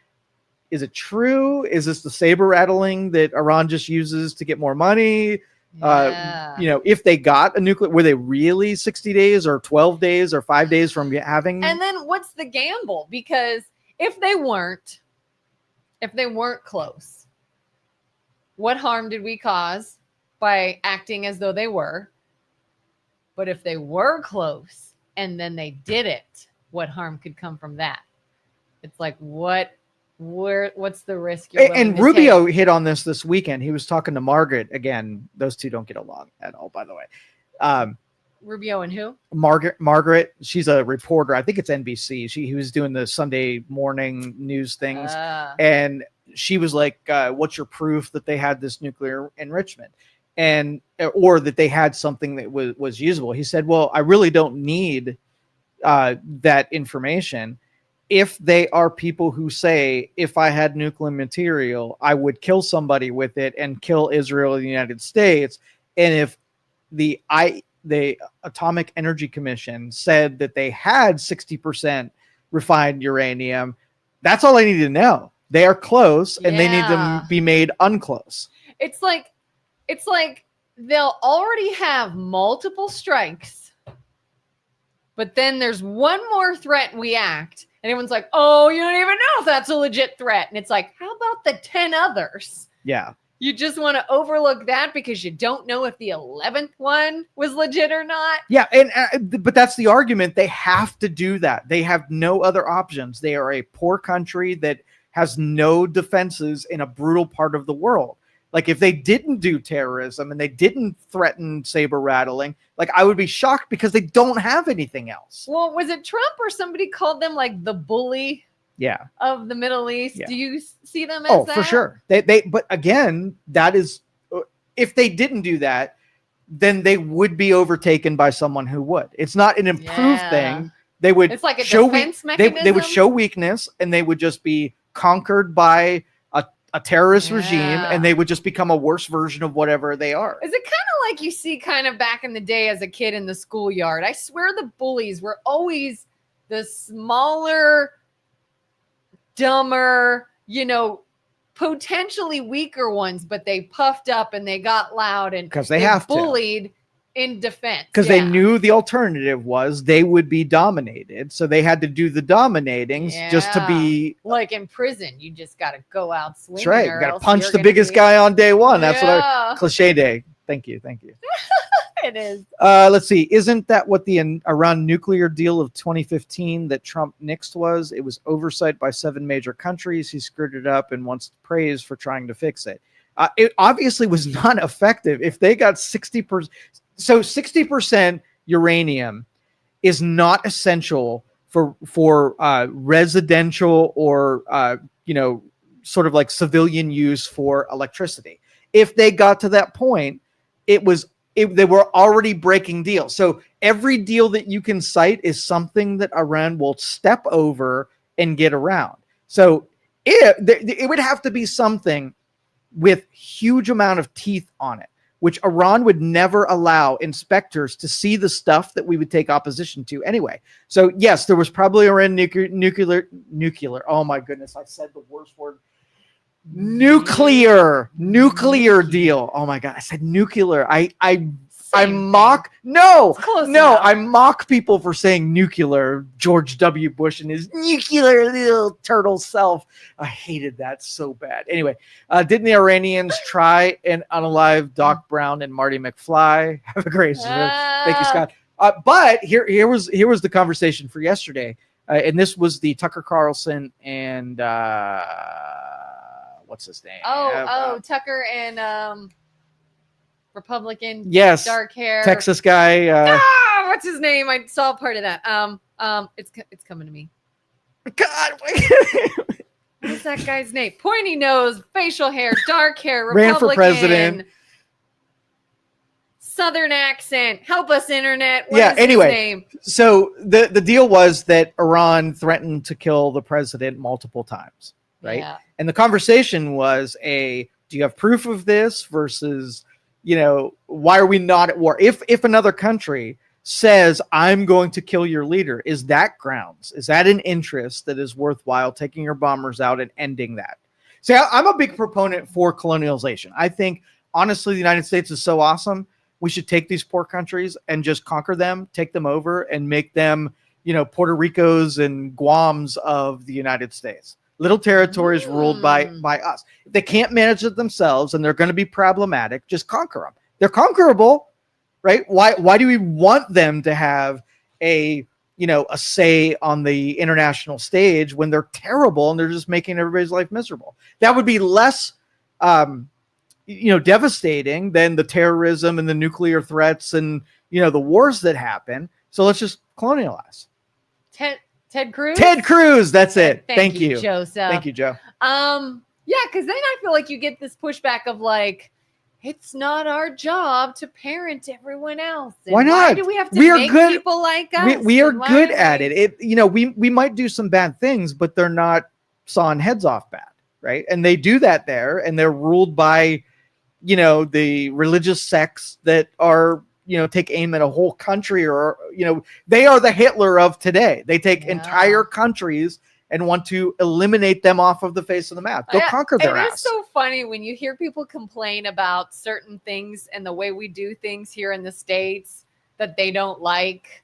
is it true? Is this the saber rattling that Iran just uses to get more money? Yeah. If they got a nuclear, were they really 60 days or 12 days or 5 days from having? And then what's the gamble? Because if they weren't close, what harm did we cause by acting as though they were? But if they were close and then they did it, what harm could come from that? It's like, what's the risk you're willing And to Rubio take? hit on this weekend. He was talking to Margaret again. Those two don't get along at all, by the way. Rubio and who? Margaret, she's a reporter. I think it's NBC. He was doing the Sunday morning news things, and she was like, "What's your proof that they had this nuclear enrichment, or that they had something that was usable?" He said, "Well, I really don't need that information. If they are people who say, if I had nuclear material, I would kill somebody with it and kill Israel and the United States, and if the Atomic Energy Commission said that they had 60% refined uranium, that's all I need to know. They are close, and they need to be made unclose." It's like they'll already have multiple strikes, but then there's one more threat we act, and everyone's like, "Oh, you don't even know if that's a legit threat." And it's like, how about the 10 others? Yeah. You just want to overlook that because you don't know if the 11th one was legit or not. Yeah, but that's the argument. They have to do that. They have no other options. They are a poor country that has no defenses in a brutal part of the world. Like, if they didn't do terrorism and they didn't threaten saber rattling, like, I would be shocked because they don't have anything else. Well, was it Trump or somebody called them like the bully? Yeah. Of the Middle East. Yeah. Do you see them as that? Oh, for sure. But again, that is, if they didn't do that, then they would be overtaken by someone who would. It's not an improved thing. They would. It's like a defense mechanism. They would show weakness, and they would just be conquered by a terrorist regime, and they would just become a worse version of whatever they are. Is it kind of like you see kind of back in the day as a kid in the schoolyard? I swear the bullies were always the smaller, dumber, potentially weaker ones, but they puffed up and they got loud and because they have bullied in defense. Because they knew the alternative was they would be dominated. So they had to do the dominating just to be like in prison. You just got to go out swinging. That's right. You got to punch the biggest guy on day one. That's what cliche day. Thank you. It is. Let's see. Isn't that what the Iran nuclear deal of 2015 that Trump nixed was? It was oversight by 7 major countries. He screwed it up and wants praise for trying to fix it. It obviously was not effective. If they got 60%, so 60% uranium is not essential for residential or sort of like civilian use for electricity. If they got to that point, they were already breaking deals. So every deal that you can cite is something that Iran will step over and get around. So it would have to be something with huge amount of teeth on it, which Iran would never allow inspectors to see the stuff that we would take opposition to anyway. So yes, there was probably Iran nuclear. Oh my goodness, I said the worst word. Nuclear deal. Oh my God, I said nuclear. I mock I mock people for saying nuclear. George W. Bush and his nuclear little turtle self. I hated that so bad. Anyway, didn't the Iranians try and unalive Doc Brown and Marty McFly? Have a great thank you, Scott. But here was the conversation for yesterday, and this was the Tucker Carlson and what's his name? Tucker and Republican, yes, dark hair, Texas guy. What's his name? I saw part of that. It's coming to me. God, what's that guy's name? Pointy nose, facial hair, dark hair, Republican, ran for president, Southern accent. Help us, internet. Anyway, his name? So the deal was that Iran threatened to kill the president multiple times, right? Yeah. And the conversation was do you have proof of this versus, why are we not at war? If another country says, I'm going to kill your leader, is that grounds? Is that an interest that is worthwhile taking your bombers out and ending that? See, I'm a big proponent for colonialization. I think, honestly, the United States is so awesome. We should take these poor countries and just conquer them, take them over, and make them Puerto Ricos and Guams of the United States. Little territories ruled by us. If they can't manage it themselves and they're going to be problematic, just conquer them. They're conquerable, right? Why do we want them to have a say on the international stage when they're terrible and they're just making everybody's life miserable? That would be less devastating than the terrorism and the nuclear threats and the wars that happen. So let's just colonialize. Ted Cruz? Ted Cruz, that's it. Thank you, Joseph. Thank you, Joe. Yeah, because then I feel like you get this pushback of like, it's not our job to parent everyone else. And why not? Why do we have to make people like us? We are good at it. We might do some bad things, but they're not sawing heads off bad, right? And they do that there, and they're ruled by, the religious sects that are, take aim at a whole country, or, they are the Hitler of today. They take entire countries and want to eliminate them off of the face of the map. Go conquer their ass. It's so funny when you hear people complain about certain things and the way we do things here in the States that they don't like.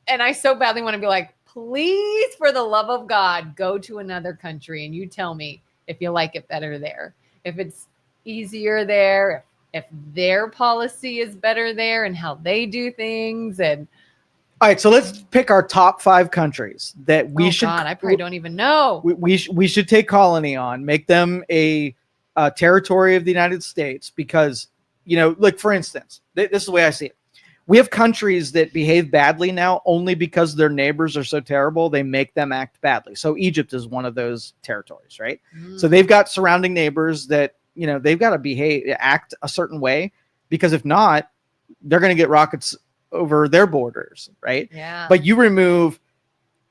And I so badly want to be like, please, for the love of God, go to another country and you tell me if you like it better there. If it's easier there, if their policy is better there and how they do things. And all right, so let's pick our top 5 countries that we should. God, I probably don't even know. We should take colony on, make them a territory of the United States, because like for instance, this is the way I see it. We have countries that behave badly now only because their neighbors are so terrible. They make them act badly. So Egypt is one of those territories, right? So they've got surrounding neighbors that they've got to act a certain way, because if not, they're going to get rockets over their borders, right? Yeah. But you remove,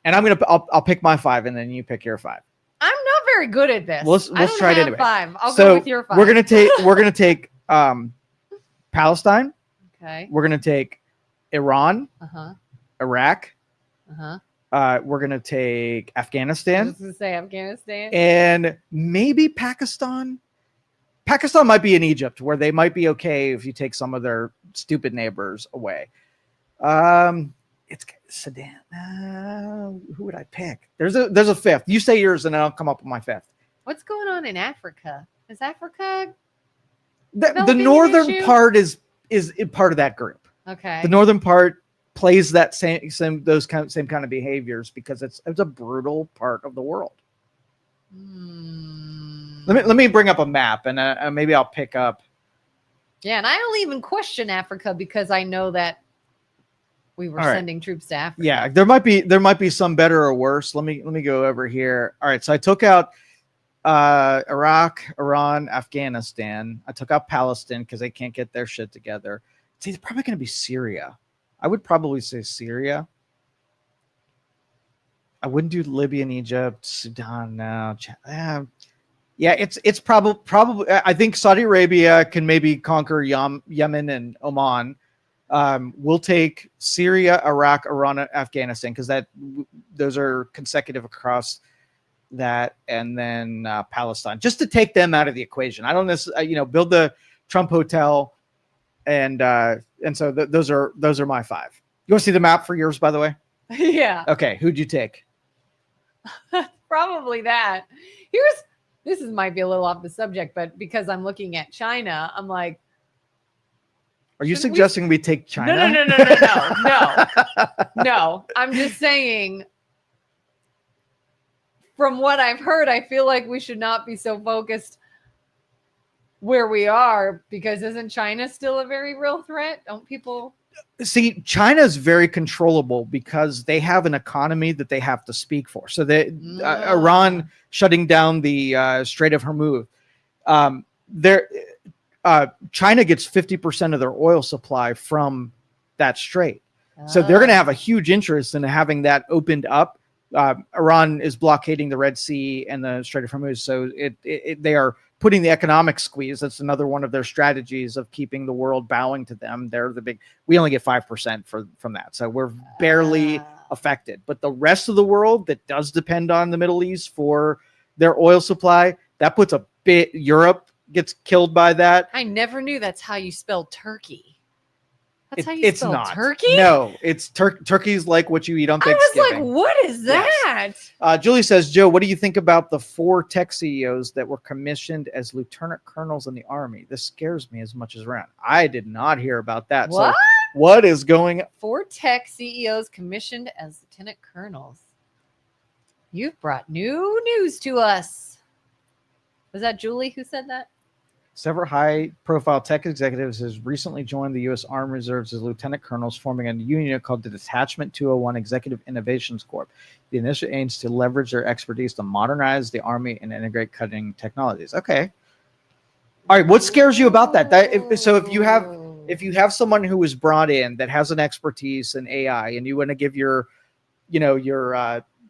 and I'll pick my 5, and then you pick your 5. I'm not very good at this. Let's try it anyway. 5. I'll go with your 5. We're gonna take Palestine. Okay. We're gonna take Iran. Iraq. We're gonna take Afghanistan. I was gonna say Afghanistan. And maybe Pakistan. Pakistan might be in Egypt, where they might be okay if you take some of their stupid neighbors away. It's Sudan. Who would I pick? There's a 5th. You say yours, and I'll come up with my 5th. What's going on in Africa? Is Africa the northern part is part of that group? Okay. The northern part plays that same kind of behaviors because it's a brutal part of the world. Let me bring up a map, and maybe I'll pick up. Yeah, and I don't even question Africa because I know that we were sending troops to Africa. Yeah, there might be some better or worse. Let me go over here. All right, so I took out Iraq, Iran, Afghanistan. I took out Palestine because they can't get their shit together. See, it's probably going to be Syria. I would probably say Syria. I wouldn't do Libya and Egypt, Sudan now. Yeah, it's probably. I think Saudi Arabia can maybe conquer Yemen and Oman. We'll take Syria, Iraq, Iran, Afghanistan, because those are consecutive across that, and then Palestine, just to take them out of the equation. I don't necessarily, build the Trump hotel, and so those are my 5. You want to see the map for yours, by the way? Yeah. Okay, who'd you take? Probably that. This might be a little off the subject, but because I'm looking at China, I'm like, are you suggesting we take China? No. I'm just saying, from what I've heard, I feel like we should not be so focused where we are, because isn't China still a very real threat? Don't people? See, China is very controllable because they have an economy that they have to speak for. So Iran shutting down the Strait of Hormuz, China gets 50% of their oil supply from that strait. So they're going to have a huge interest in having that opened up. Iran is blockading the Red Sea and the Strait of Hormuz. So they are putting the economic squeeze. That's another one of their strategies of keeping the world bowing to them. They're we only get 5% from that. So we're barely affected. But the rest of the world that does depend on the Middle East for their oil supply, that puts a bit, Europe gets killed by that. I never knew that's how you spell turkey. That's how you It's spell not. turkey? No, it's turkey's like what you eat on I was Thanksgiving. like, what is that? Julie says, Joe, what do you think about the 4 tech CEOs that were commissioned as lieutenant colonels in the Army? This scares me as much as Rand. I did not hear about that. What? So what is going 4 tech CEOs commissioned as lieutenant colonels. You've brought new news to us. Was that Julie who said that? Several high-profile tech executives has recently joined the U.S. Armed Reserves as lieutenant colonels, forming a unit called the Detachment 201 Executive Innovations Corp. The initiative aims to leverage their expertise to modernize the Army and integrate cutting technologies. Okay. All right. What scares you about that? If you have someone who is brought in that has an expertise in AI, and you want to give your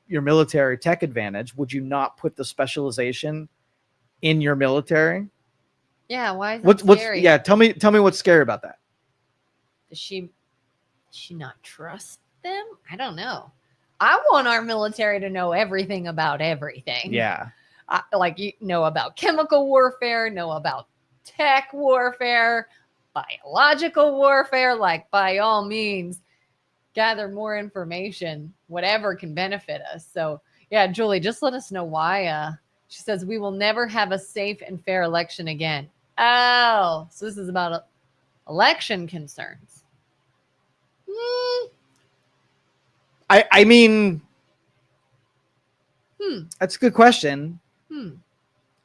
military tech advantage, would you not put the specialization in your military? Yeah, why is that scary? Tell me what's scary about that. Does she not trust them? I don't know. I want our military to know everything about everything. Yeah. Like, you know about chemical warfare, know about tech warfare, biological warfare. Like, by all means, gather more information, whatever can benefit us. So, yeah, Julie, just let us know why. She says, we will never have a safe and fair election again. Oh, so this is about election concerns. I mean, that's a good question.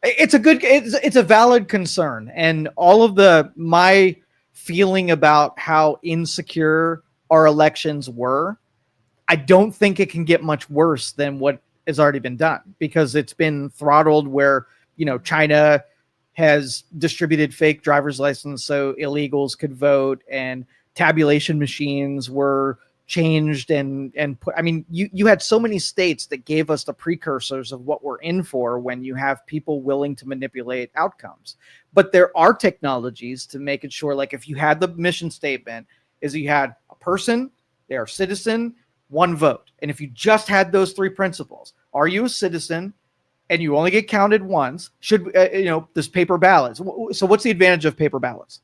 It's a valid concern, and all of my feeling about how insecure our elections were, I don't think it can get much worse than what has already been done, because it's been throttled where, China has distributed fake driver's license so illegals could vote, and tabulation machines were changed and put. I mean, you had so many states that gave us the precursors of what we're in for when you have people willing to manipulate outcomes. But there are technologies to make it sure, like if you had the mission statement is you had a person, they are citizen, 1 vote. And if you just had those 3 principles, are you a citizen and you only get counted once? There's paper ballots. So what's the advantage of paper ballots?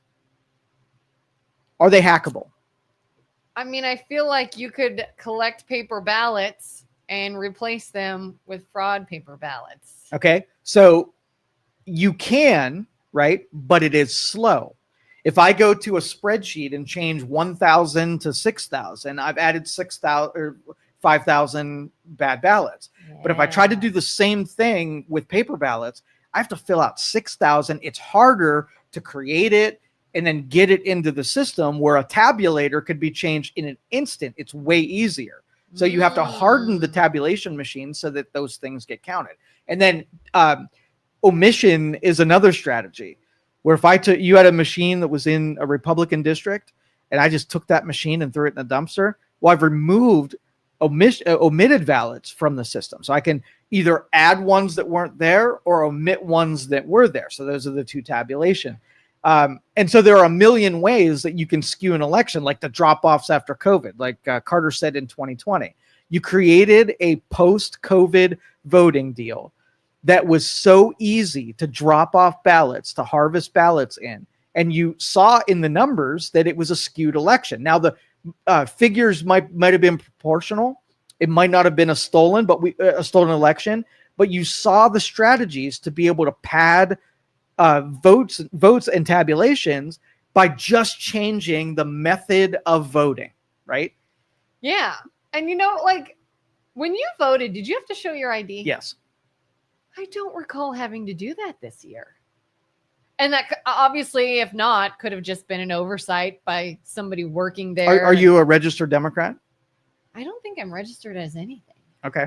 Are they hackable? I mean, I feel like you could collect paper ballots and replace them with fraud paper ballots. Okay. So you can, right? But it is slow. If I go to a spreadsheet and change 1,000 to 6,000, I've added 6,000 or 5,000 bad ballots. Yeah. But if I try to do the same thing with paper ballots, I have to fill out 6,000. It's harder to create it and then get it into the system, where a tabulator could be changed in an instant. It's way easier. So you have to harden the tabulation machine so that those things get counted. And then omission is another strategy, where if you had a machine that was in a Republican district and I just took that machine and threw it in a dumpster, well, I've removed omitted ballots from the system. So I can either add ones that weren't there or omit ones that were there. So those are the 2 tabulation. And so there are a million ways that you can skew an election, like the drop-offs after COVID, like Carter said in 2020. You created a post-COVID voting deal that was so easy to drop off ballots, to harvest ballots in. And you saw in the numbers that it was a skewed election. Now, the figures might have been proportional. It might not have been a stolen election, but you saw the strategies to be able to pad votes and tabulations by just changing the method of voting, right? Yeah. And like when you voted, did you have to show your ID? Yes. I don't recall having to do that this year. And that obviously, if not, could have just been an oversight by somebody working there. Are you a registered Democrat? I don't think I'm registered as anything. Okay.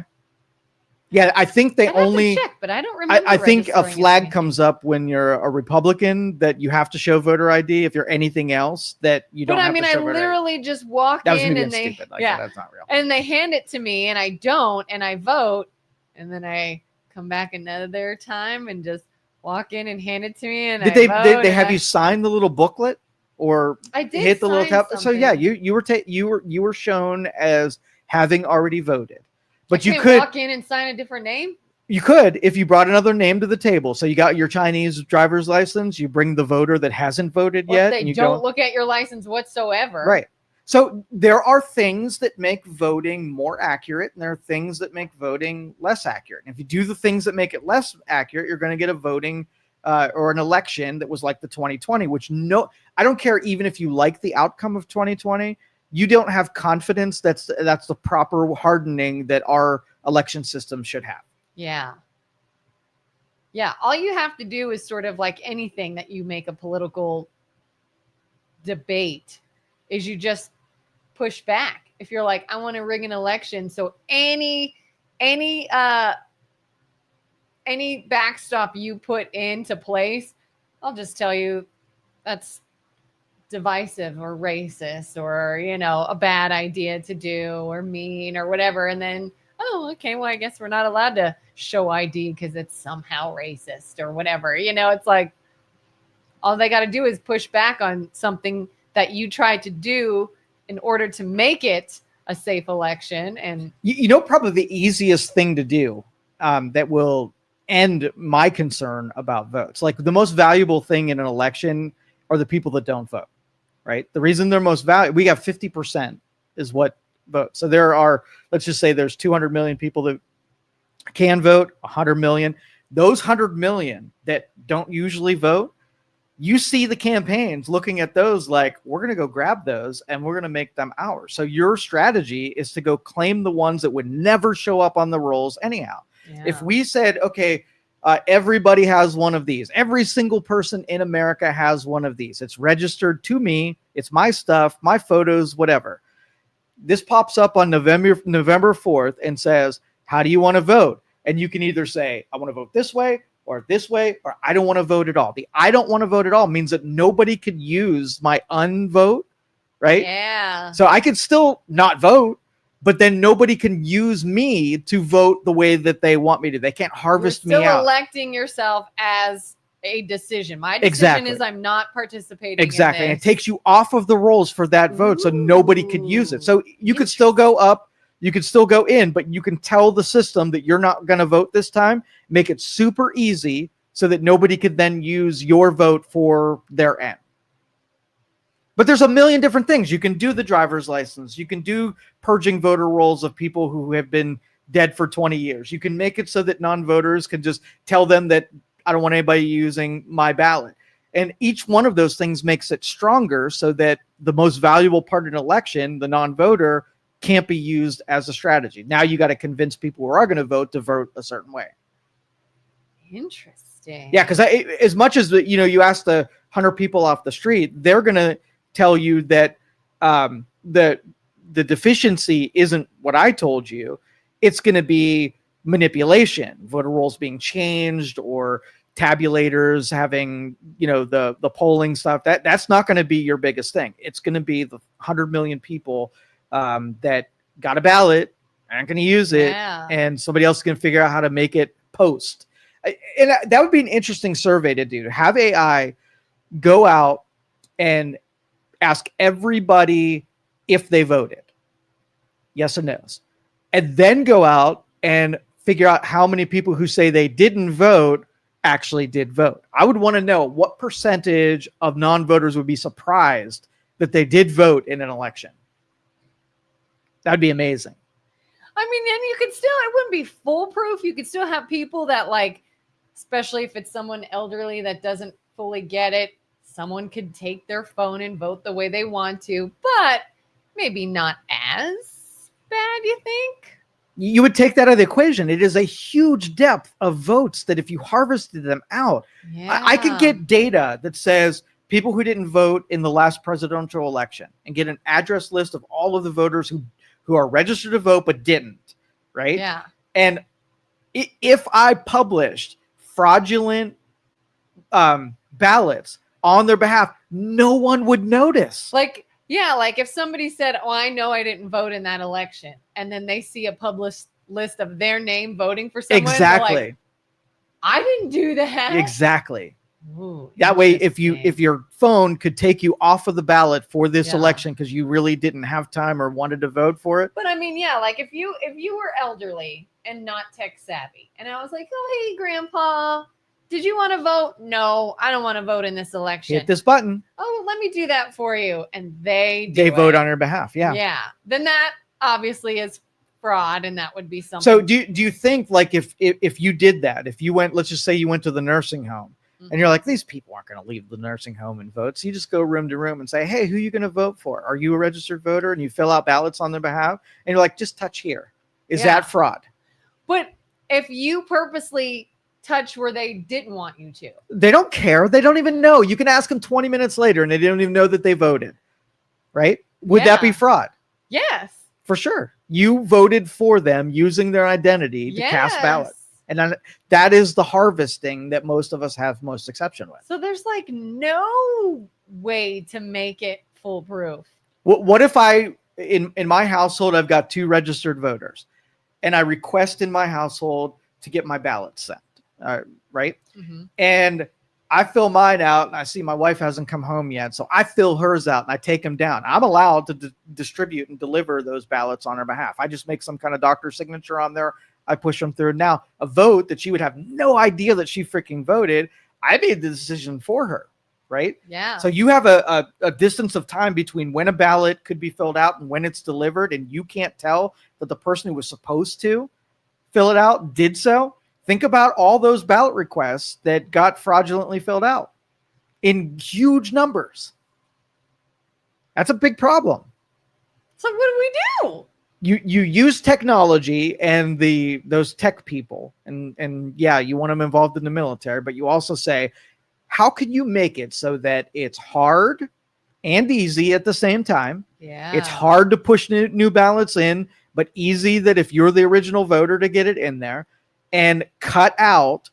Yeah, I think they only check, but I don't remember. I think a flag comes up when you're a Republican that you have to show voter ID. If you're anything else, that you don't. But I literally just walk in and they, stupid. That's not real. And they hand it to me, and I don't, and I vote, and then I come back another time and just walk in and hand it to me. And did they have you sign the little booklet, or I did hit the little tab? Something. So yeah, you were shown as having already voted. But you could walk in and sign a different name. You could, if you brought another name to the table. So you got your Chinese driver's license, you bring the voter that hasn't voted Or if yet, they and you don't go look at your license whatsoever. right. So there are things that make voting more accurate, and there are things that make voting less accurate. And if you do the things that make it less accurate, you're going to get a voting or an election that was like the 2020, which I don't care even if you like the outcome of 2020, you don't have confidence that's the proper hardening that our election system should have. Yeah. Yeah. All you have to do is sort of like anything that you make a political debate is you just push back. If you're like, I want to rig an election, so any backstop you put into place, I'll just tell you that's divisive or racist or, a bad idea to do or mean or whatever. And then, oh, okay, well, I guess we're not allowed to show ID because it's somehow racist or whatever. It's like all they got to do is push back on something that you tried to do in order to make it a safe election. And probably the easiest thing to do that will end my concern about votes. Like the most valuable thing in an election are the people that don't vote, right? The reason they're most valuable, we got 50% is what vote. So let's just say there's 200 million people that can vote, 100 million. Those 100 million that don't usually vote, you see the campaigns looking at those like, we're going to go grab those and we're going to make them ours. So your strategy is to go claim the ones that would never show up on the rolls anyhow. Yeah. If we said, okay, everybody has one of these, every single person in America has one of these, it's registered to me, it's my stuff, my photos, whatever. This pops up on November 4th and says, how do you want to vote? And you can either say, I want to vote this way, or I don't want to vote at all. The I don't want to vote at all means that nobody could use my unvote, right? Yeah. So I could still not vote, but then nobody can use me to vote the way that they want me to. They can't harvest me out. You're still electing yourself as a decision. My decision is I'm not participating Exactly. in this. And it takes you off of the rolls for that vote, so nobody could use it. So you could still go up, you could still go in, but you can tell the system that you're not going to vote this time. Make it super easy so that nobody could then use your vote for their end. But there's a million different things. You can do the driver's license. You can do purging voter rolls of people who have been dead for 20 years. You can make it so that non-voters can just tell them that I don't want anybody using my ballot. And each one of those things makes it stronger so that the most valuable part of an election, the non-voter, can't be used as a strategy. Now you got to convince people who are going to vote a certain way. Interesting. Yeah, because as much as you ask the 100 people off the street, they're going to tell you that the deficiency isn't what I told you. It's going to be manipulation, voter rolls being changed, or tabulators having the polling stuff. That's not going to be your biggest thing. It's going to be the 100 million people that got a ballot, aren't going to use it, and somebody else can figure out how to make it post. And that would be an interesting survey to do. Have AI go out and ask everybody if they voted, yes or no's, and then go out and figure out how many people who say they didn't vote actually did vote. I would want to know what percentage of non-voters would be surprised that they did vote in an election. That'd be amazing. I mean, and you could still, it wouldn't be foolproof. You could still have people that, like, especially if it's someone elderly that doesn't fully get it, someone could take their phone and vote the way they want to, but maybe not as bad, you think? You would take that out of the equation. It is a huge depth of votes that if you harvested them out, I could get data that says people who didn't vote in the last presidential election and get an address list of all of the voters who are registered to vote but didn't, right? Yeah. And if I published fraudulent ballots on their behalf, no one would notice. Like, yeah, like if somebody said, oh, I know I didn't vote in that election, and then they see a published list of their name voting for someone. Exactly. Like, I didn't do that. Exactly. Ooh, That way, if interesting. your phone could take you off of the ballot for this Yeah. election because you really didn't have time or wanted to vote for it. But I mean, yeah, like if you were elderly and not tech savvy, and I was like, oh hey, Grandpa, did you want to vote? No, I don't want to vote in this election. Hit this button. Oh, let me do that for you, and they vote on your behalf. Yeah. Yeah. Then that obviously is fraud, and that would be something. So do you think, like, if you did that, if you went, let's just say you went to the nursing home, and you're like, these people aren't going to leave the nursing home and vote. So you just go room to room and say, hey, who are you going to vote for? Are you a registered voter? And you fill out ballots on their behalf. And you're like, just touch here. Is that fraud? But if you purposely touch where they didn't want you to, they don't care. They don't even know. You can ask them 20 minutes later and they don't even know that they voted. Right? Would that be fraud? Yes. For sure. You voted for them using their identity to cast ballots. And that is the harvesting that most of us have most exception with. So there's like no way to make it foolproof. What if in my household, I've got 2 registered voters and I request in my household to get my ballot sent, right? Mm-hmm. And I fill mine out and I see my wife hasn't come home yet. So I fill hers out and I take them down. I'm allowed to distribute and deliver those ballots on her behalf. I just make some kind of doctor's signature on there. I push them through. Now, a vote that she would have no idea that she freaking voted, I made the decision for her, right? Yeah. So you have a distance of time between when a ballot could be filled out and when it's delivered, and you can't tell that the person who was supposed to fill it out did so. Think about all those ballot requests that got fraudulently filled out in huge numbers. That's a big problem. So what do we do? You use technology and those tech people and yeah, you want them involved in the military, but you also say, how can you make it so that it's hard and easy at the same time? Yeah. It's hard to push new ballots in, but easy that if you're the original voter to get it in there, and cut out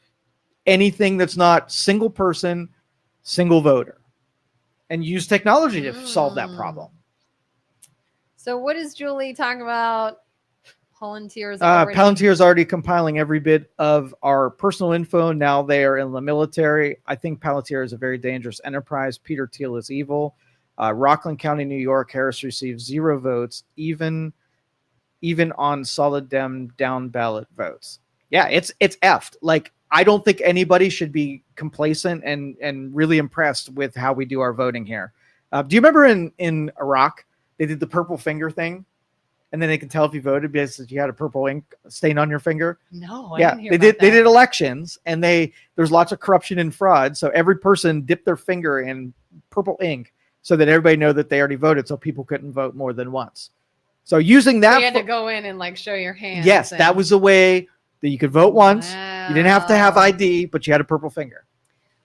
anything that's not single person, single voter, and use technology to solve that problem. So what is Julie talking about? Palantir's already compiling every bit of our personal info. Now they are in the military. I think Palantir is a very dangerous enterprise. Peter Thiel is evil. Rockland County, New York, Harris received 0 votes, even on solid Dem down ballot votes. Yeah, it's effed. Like, I don't think anybody should be complacent and really impressed with how we do our voting here. Do you remember in Iraq, they did the purple finger thing? And then they can tell if you voted because you had a purple ink stain on your finger. No, yeah, they did elections, and there's lots of corruption and fraud. So every person dipped their finger in purple ink so that everybody know that they already voted, so people couldn't vote more than once. So using that, you had to go in and like show your hand. Yes, that was a way that you could vote once. Wow. You didn't have to have ID, but you had a purple finger.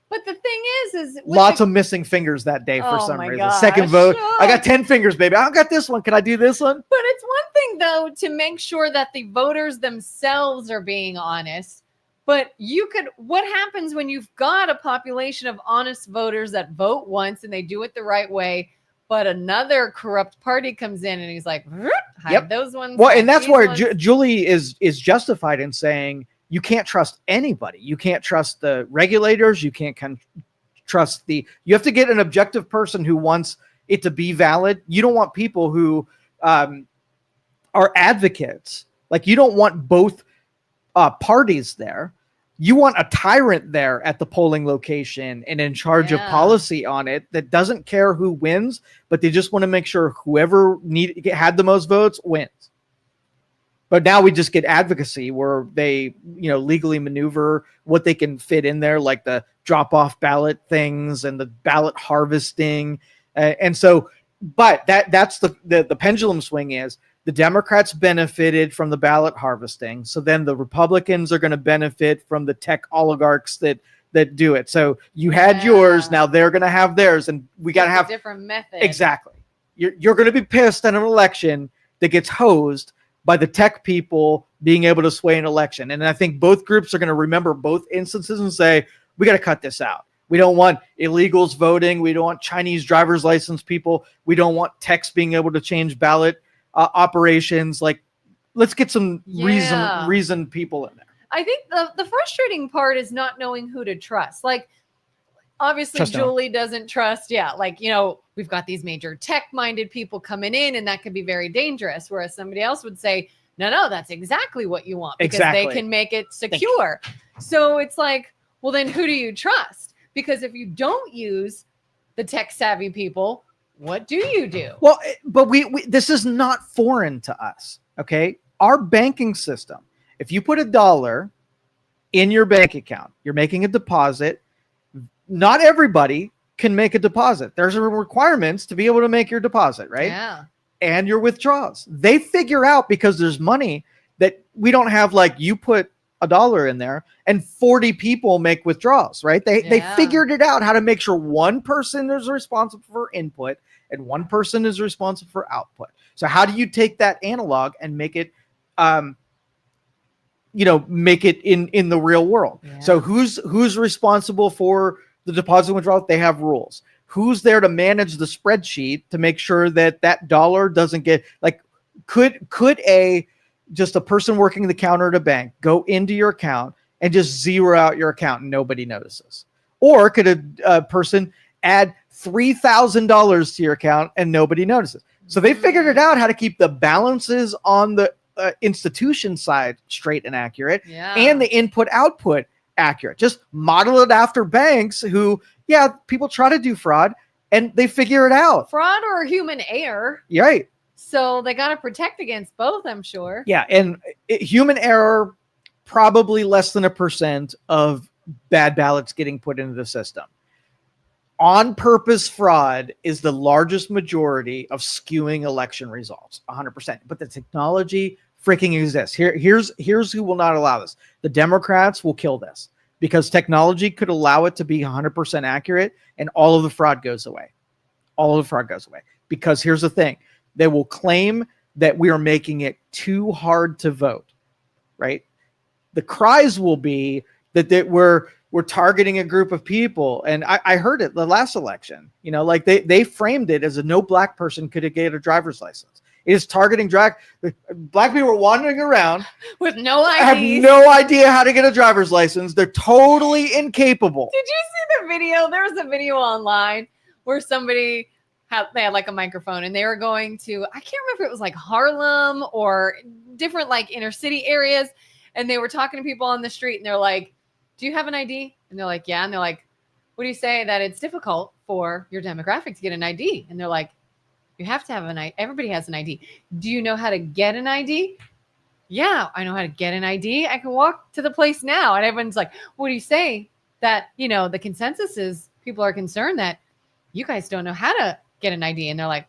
But the thing is lots of missing fingers that day for some reason. Gosh. Second vote. I got 10 fingers, baby. I got this one. Can I do this one? But it's one thing, though, to make sure that the voters themselves are being honest. But what happens when you've got a population of honest voters that vote once and they do it the right way, but another corrupt party comes in and he's like, hide those ones. Well, and that's where Julie is justified in saying, you can't trust anybody. You can't trust the regulators. You can't trust you have to get an objective person who wants it to be valid. You don't want people who are advocates. Like, you don't want both parties there. You want a tyrant there at the polling location and in charge of policy on it that doesn't care who wins, but they just want to make sure whoever had the most votes wins. But now we just get advocacy where they, legally maneuver what they can fit in there, like the drop-off ballot things and the ballot harvesting. And so, but that's the pendulum swing is the Democrats benefited from the ballot harvesting. So then the Republicans are going to benefit from the tech oligarchs that do it. So you had yours, now they're going to have theirs, and we got to have a different method. Exactly. You're going to be pissed at an election that gets hosed by the tech people being able to sway an election. And I think both groups are going to remember both instances and say, we got to cut this out. We don't want illegals voting. We don't want Chinese driver's license people. We don't want techs being able to change ballot operations. Like, let's get some reasoned people in there. I think the frustrating part is not knowing who to trust. Like, obviously Trust no one. Julie doesn't trust. Yeah. Like, we've got these major tech minded people coming in and that could be very dangerous. Whereas somebody else would say, no, that's exactly what you want because they can make it secure. So it's like, well, then who do you trust? Because if you don't use the tech savvy people, what do you do? Well, but we this is not foreign to us. Okay. Our banking system, if you put $1 in your bank account, you're making a deposit. Not everybody can make a deposit. There's requirements to be able to make your deposit, right? Yeah. And your withdrawals. They figure out, because there's money that we don't have, like you put $1 in there and 40 people make withdrawals, right? They figured it out how to make sure one person is responsible for input and one person is responsible for output. So how do you take that analog and make it make it in the real world? Yeah. So who's responsible for the deposit withdrawal? They have rules. Who's there to manage the spreadsheet to make sure that dollar doesn't get, like, could just a person working the counter at a bank go into your account and just zero out your account and nobody notices? Or could a person add $3,000 to your account and nobody notices? So they figured it out how to keep the balances on the institution side straight and accurate, and the input output accurate. Just model it after banks who, people try to do fraud and they figure it out. Fraud or human error. Right. So they got to protect against both, I'm sure. Yeah. And human error, probably less than 1% of bad ballots getting put into the system. On purpose fraud is the largest majority of skewing election results, 100%. But the technology freaking exists. Here's who will not allow this. The Democrats will kill this because technology could allow it to be 100% accurate and all of the fraud goes away. All of the fraud goes away. Because here's the thing. They will claim that we are making it too hard to vote, right? The cries will be that we're targeting a group of people. And I heard it the last election, like they framed it as no black person could get a driver's license. It is targeting black people are wandering around with no IDs. Have no idea how to get a driver's license. They're totally incapable. Did you see the video? There was a video online where somebody they had like a microphone and they were going to, I can't remember if it was like Harlem or different like inner city areas. And they were talking to people on the street and they're like, do you have an ID? And they're like, yeah. And they're like, what do you say that it's difficult for your demographic to get an ID? And they're like, you have to have an ID. Everybody has an ID. Do you know how to get an ID? Yeah, I know how to get an ID. I can walk to the place now. And everyone's like, what do you say that, the consensus is people are concerned that you guys don't know how to get an ID. And they're like,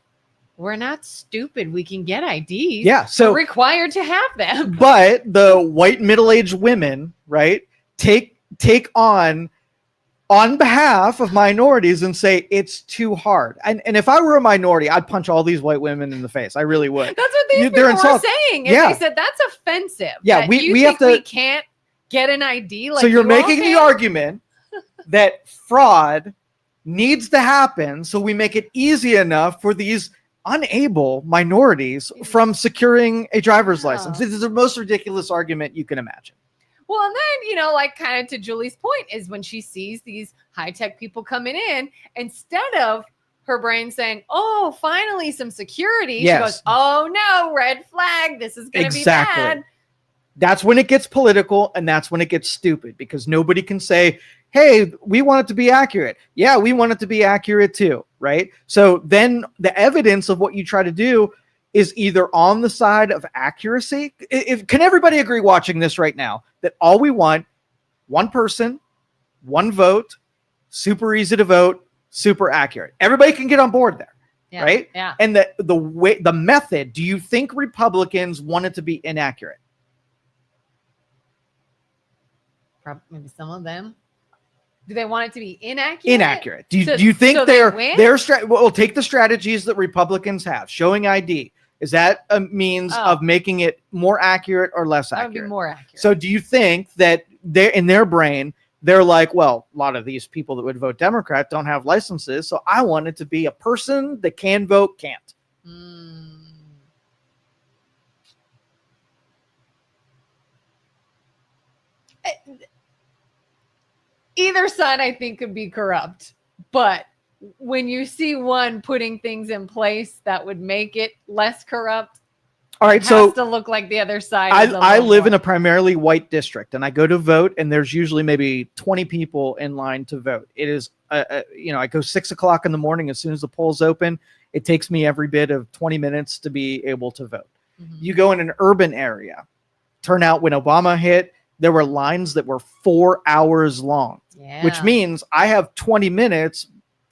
we're not stupid. We can get IDs. Yeah. So we're required to have them. But the white middle-aged women, right, take on behalf of minorities and say it's too hard. And if I were a minority, I'd punch all these white women in the face. I really would. That's what these people were saying. And they said that's offensive. Yeah, we have to. We can't get an ID. Like, so you're making the argument that fraud needs to happen, so we make it easy enough for these unable minorities from securing a driver's license. This is the most ridiculous argument you can imagine. Well, and then, like kind of to Julie's point is when she sees these high-tech people coming in, instead of her brain saying, oh, finally some security, she goes, oh no, red flag. This is going to be bad. That's when it gets political and that's when it gets stupid because nobody can say, hey, we want it to be accurate. Yeah, we want it to be accurate too, right? So then the evidence of what you try to do is either on the side of accuracy. Can everybody agree watching this right now that all we want, one person, one vote, super easy to vote, super accurate. Everybody can get on board there, right? Yeah. And the method, do you think Republicans want it to be inaccurate? Maybe some of them. Do they want it to be inaccurate? Inaccurate. Do you think we'll take the strategies that Republicans have, showing ID. Is that a means of making it more accurate or less accurate? That would be more accurate. So do you think that they're in their brain, they're like, well, a lot of these people that would vote Democrat don't have licenses, so I want it to be a person that can vote, can't. either side I think could be corrupt, but when you see one putting things in place that would make it less corrupt, All right, it so has to look like the other side. I live in a primarily white district, and I go to vote, and there's usually maybe 20 people in line to vote. It is, I go 6 o'clock in the morning as soon as the polls open. It takes me every bit of 20 minutes to be able to vote. Mm-hmm. You go in an urban area, turnout when Obama hit, there were lines that were 4 hours long, which means I have 20 minutes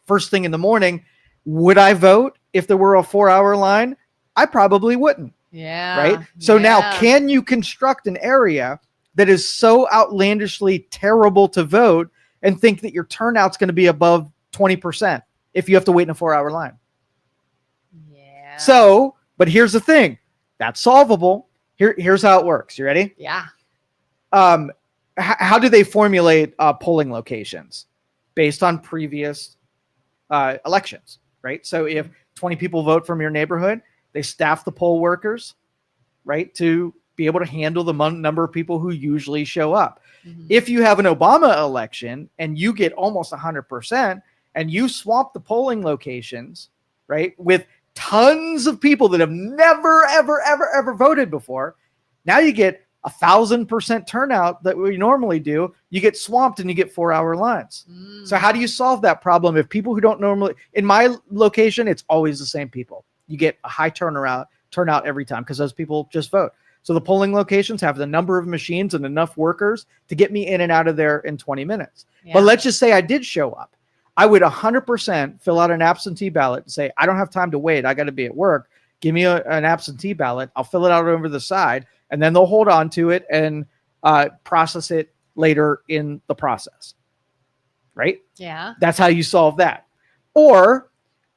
first thing in the morning. Would I vote if there were a 4-hour line? I probably wouldn't. Yeah. Right. So now, can you construct an area that is so outlandishly terrible to vote and think that your turnout's going to be above 20% if you have to wait in a 4-hour line? Yeah. So, but here's the thing, that's solvable. Here's how it works. You ready? Yeah. How do they formulate polling locations? Based on previous elections, right? So if 20 people vote from your neighborhood, they staff the poll workers, right, to be able to handle the number of people who usually show up. Mm-hmm. If you have an Obama election and you get almost 100% and you swamp the polling locations, right, with tons of people that have never, ever, ever, ever voted before, now you get 1,000% turnout that we normally do. You get swamped and you get 4-hour lines. So how do you solve that problem? If people who don't normally, in my location, it's always the same people. You get a high turnout every time because those people just vote. So the polling locations have the number of machines and enough workers to get me in and out of there in 20 minutes. Yeah. But let's just say I did show up. I would 100% fill out an absentee ballot and say, I don't have time to wait. I got to be at work. Give me an absentee ballot. I'll fill it out over the side, and then they'll hold on to it and process it later in the process. Right? Yeah. That's how you solve that. Or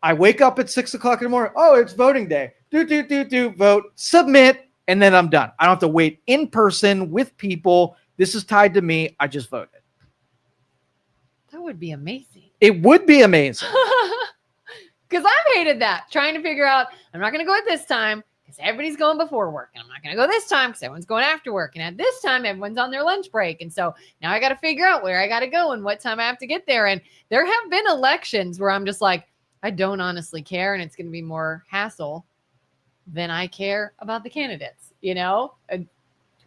I wake up at 6 o'clock in the morning. Oh, it's voting day. Vote, submit, and then I'm done. I don't have to wait in person with people. This is tied to me. I just voted. That would be amazing. It would be amazing. Because I've hated that. Trying to figure out, I'm not going to go at this time because everybody's going before work. And I'm not going to go this time because everyone's going after work. And at this time, everyone's on their lunch break. And so now I got to figure out where I got to go and what time I have to get there. And there have been elections where I'm just like, I don't honestly care. And it's going to be more hassle than I care about the candidates, you know?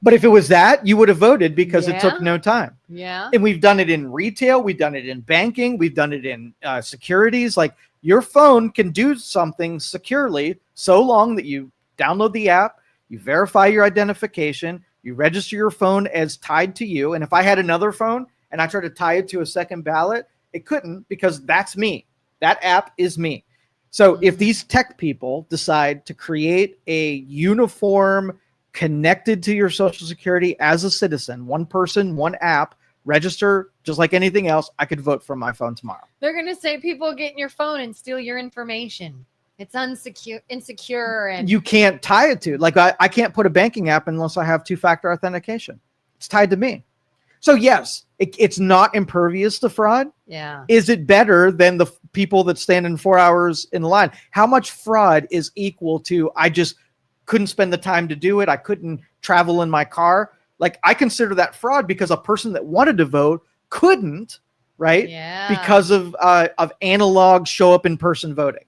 But if it was that, you would have voted because it took no time. Yeah. And we've done it in retail. We've done it in banking. We've done it in securities. Like your phone can do something securely so long that you download the app, you verify your identification, you register your phone as tied to you. And if I had another phone and I tried to tie it to a second ballot, it couldn't because that's me. That app is me. So if these tech people decide to create a uniform connected to your Social Security as a citizen, one person, one app, register just like anything else, I could vote from my phone tomorrow. They're going to say people get in your phone and steal your information. It's insecure. And you can't tie it to, like I can't put a banking app unless I have 2-factor authentication. It's tied to me. So yes, it's not impervious to fraud. Yeah. Is it better than the people that stand in 4 hours in line? How much fraud is equal to I just couldn't spend the time to do it? I couldn't travel in my car. Like I consider that fraud because a person that wanted to vote couldn't, right? Yeah. Because of analog show up in person voting.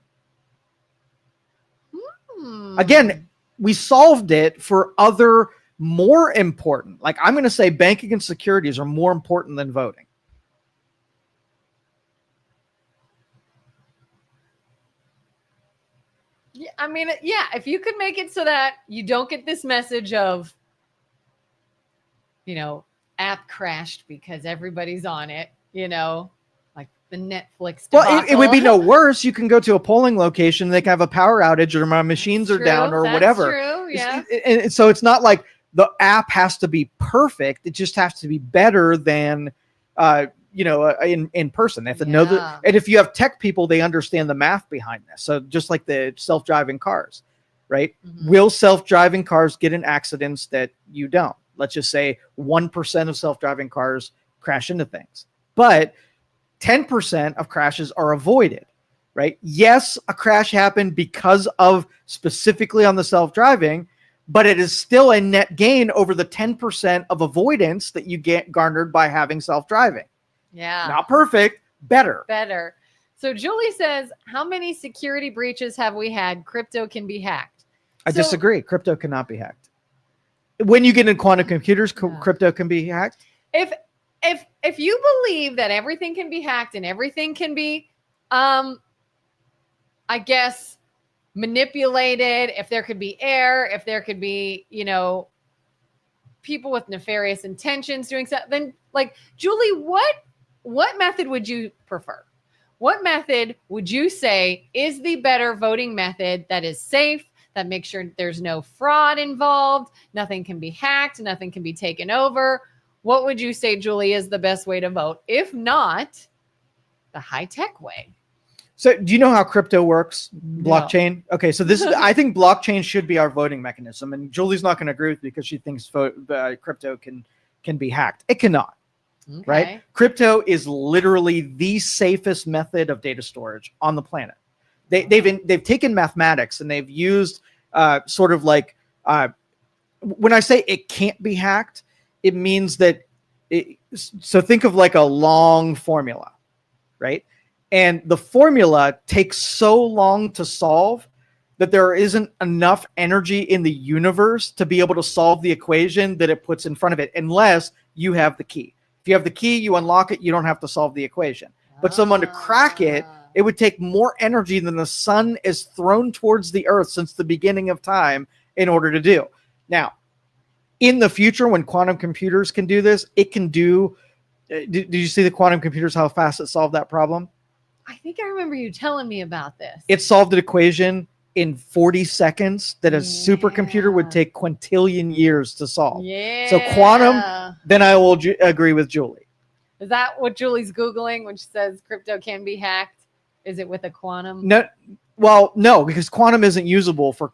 Again, we solved it for other more important. Like I'm going to say banking and securities are more important than voting. Yeah, I mean, yeah, if you could make it so that you don't get this message of, you know, app crashed because everybody's on it, you know, like the Netflix debacle. Well, it would be no worse. You can go to a polling location, they can have a power outage or my machines are down or whatever. True, yeah. And so it's not like the app has to be perfect. It just has to be better than, in person. They have to know that. And if you have tech people, they understand the math behind this. So just like the self-driving cars, right? Mm-hmm. Will self-driving cars get in accidents that you don't? Let's just say 1% of self-driving cars crash into things, but 10% of crashes are avoided, right? Yes, a crash happened because of specifically on the self-driving, but it is still a net gain over the 10% of avoidance that you get garnered by having self-driving. Yeah. Not perfect, better. Better. So Julie says, how many security breaches have we had? Crypto can be hacked. I disagree. Crypto cannot be hacked. When you get in quantum computers, crypto can be hacked. If you believe that everything can be hacked and everything can be, I guess, manipulated, if there could be error, if there could be, people with nefarious intentions doing stuff, then like, Julie, what method would you prefer? What method would you say is the better voting method that is safe, that makes sure there's no fraud involved, nothing can be hacked, nothing can be taken over? What would you say, Julie, is the best way to vote? If not, the high-tech way. So do you know how crypto works? Blockchain? No. Okay, so this is, I think blockchain should be our voting mechanism. And Julie's not going to agree with me because she thinks crypto can be hacked. It cannot. Okay. Right? Crypto is literally the safest method of data storage on the planet. They've taken mathematics and they've used sort of like when I say it can't be hacked, it means that so think of like a long formula, right? And the formula takes so long to solve that there isn't enough energy in the universe to be able to solve the equation that it puts in front of it, unless you have the key. If you have the key, you unlock it, you don't have to solve the equation. But someone to crack it, it would take more energy than the sun is thrown towards the earth since the beginning of time in order to do. Now, in the future, when quantum computers can do this, it can do, did you see the quantum computers, how fast it solved that problem? I think I remember you telling me about this. It solved an equation in 40 seconds that a supercomputer would take quintillion years to solve. Yeah. So quantum, then I will agree with Julie. Is that what Julie's Googling when she says crypto can be hacked? Is it with a quantum? No, well, no, because quantum isn't usable for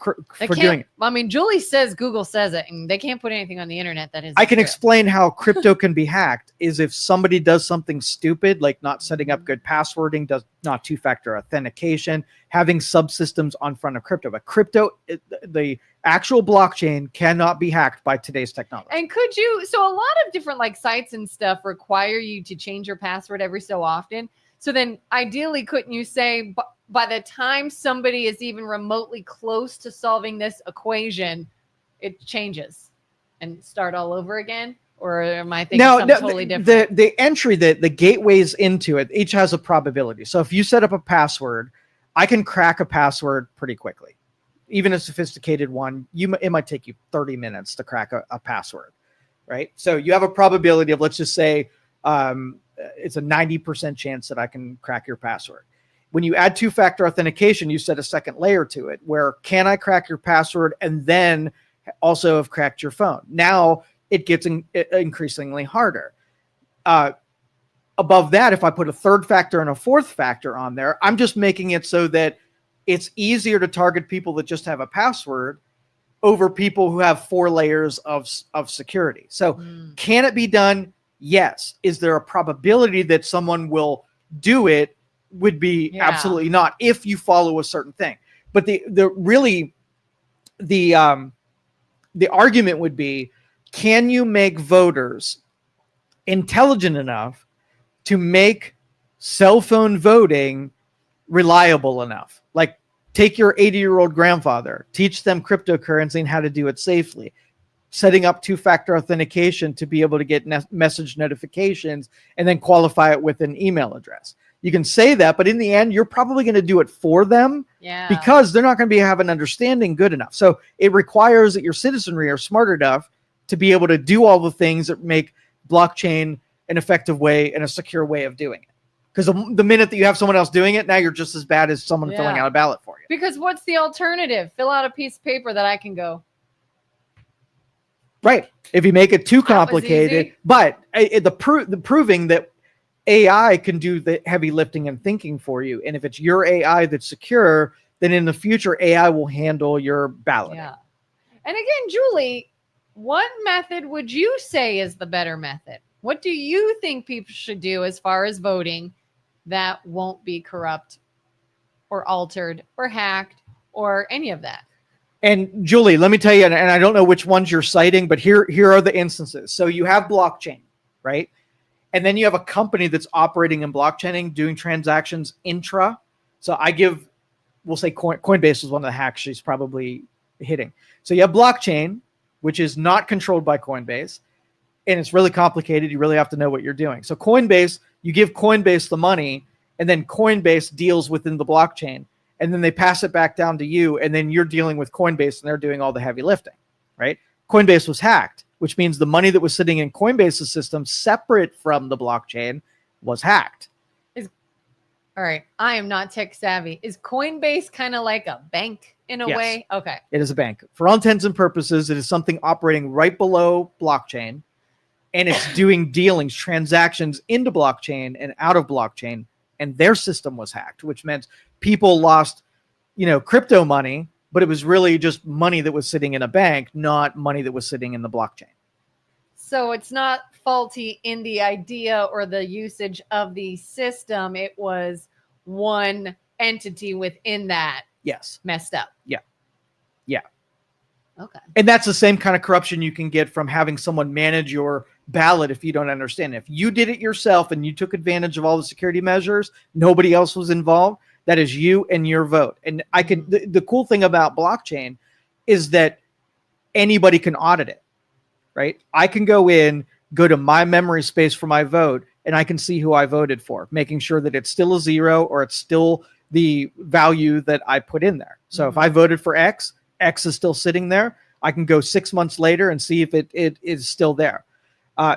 doing it. I mean, Julie says Google says it, and they can't put anything on the internet that is. I can explain how crypto can be hacked is if somebody does something stupid, like not setting up good passwording, does not two-factor authentication, having subsystems on front of crypto. But crypto, the actual blockchain cannot be hacked by today's technology. And could you, so a lot of different like sites and stuff require you to change your password every so often. So then ideally, couldn't you say by the time somebody is even remotely close to solving this equation, it changes and start all over again? Or am I thinking something totally different? The entry, the gateways into it, each has a probability. So if you set up a password, I can crack a password pretty quickly. Even a sophisticated one, it might take you 30 minutes to crack a password, right? So you have a probability of, let's just say, it's a 90% chance that I can crack your password. When you add two-factor authentication, you set a second layer to it where can I crack your password and then also have cracked your phone? Now it gets increasingly harder. Above that, if I put a third factor and a fourth factor on there, I'm just making it so that it's easier to target people that just have a password over people who have 4 layers of security. So can it be done? Yes. Is there a probability that someone will do it? Would be absolutely not if you follow a certain thing. But the argument would be, can you make voters intelligent enough to make cell phone voting reliable enough? Like, take your 80-year-old grandfather, teach them cryptocurrency and how to do it safely, setting up two-factor authentication to be able to get message notifications and then qualify it with an email address. You can say that, but in the end, you're probably going to do it for them because they're not going to have an understanding good enough. So it requires that your citizenry are smart enough to be able to do all the things that make blockchain an effective way and a secure way of doing it. Because the minute that you have someone else doing it, now you're just as bad as someone filling out a ballot for you. Because what's the alternative? Fill out a piece of paper that I can go. Right. If you make it too complicated, but the proving that AI can do the heavy lifting and thinking for you. And if it's your AI that's secure, then in the future, AI will handle your balloting. Yeah. And again, Julie, what method would you say is the better method? What do you think people should do as far as voting that won't be corrupt or altered or hacked or any of that? And Julie, let me tell you, and I don't know which ones you're citing, but here are the instances. So you have blockchain, right? And then you have a company that's operating in blockchaining, doing transactions intra. So we'll say Coinbase is one of the hacks she's probably hitting. So you have blockchain, which is not controlled by Coinbase, and it's really complicated. You really have to know what you're doing. So Coinbase, you give Coinbase the money, and then Coinbase deals within the blockchain, and then they pass it back down to you, and then you're dealing with Coinbase, and they're doing all the heavy lifting, right? Coinbase was hacked, which means the money that was sitting in Coinbase's system, separate from the blockchain, was hacked. All right, I am not tech savvy. Is Coinbase kind of like a bank in a way? Okay. It is a bank. For all intents and purposes, it is something operating right below blockchain, and it's doing dealings, transactions into blockchain and out of blockchain, and their system was hacked, which meant people lost, crypto money, but it was really just money that was sitting in a bank, not money that was sitting in the blockchain. So it's not faulty in the idea or the usage of the system. It was one entity within that. Yes. Messed up. Yeah. Okay. And that's the same kind of corruption you can get from having someone manage your ballot if you don't understand. If you did it yourself and you took advantage of all the security measures, nobody else was involved, that is you and your vote. And the cool thing about blockchain is that anybody can audit it, right? I can go to my memory space for my vote, and I can see who I voted for, making sure that it's still a 0 or it's still the value that I put in there. So if I voted for X is still sitting there. I can go 6 months later and see if it is still there.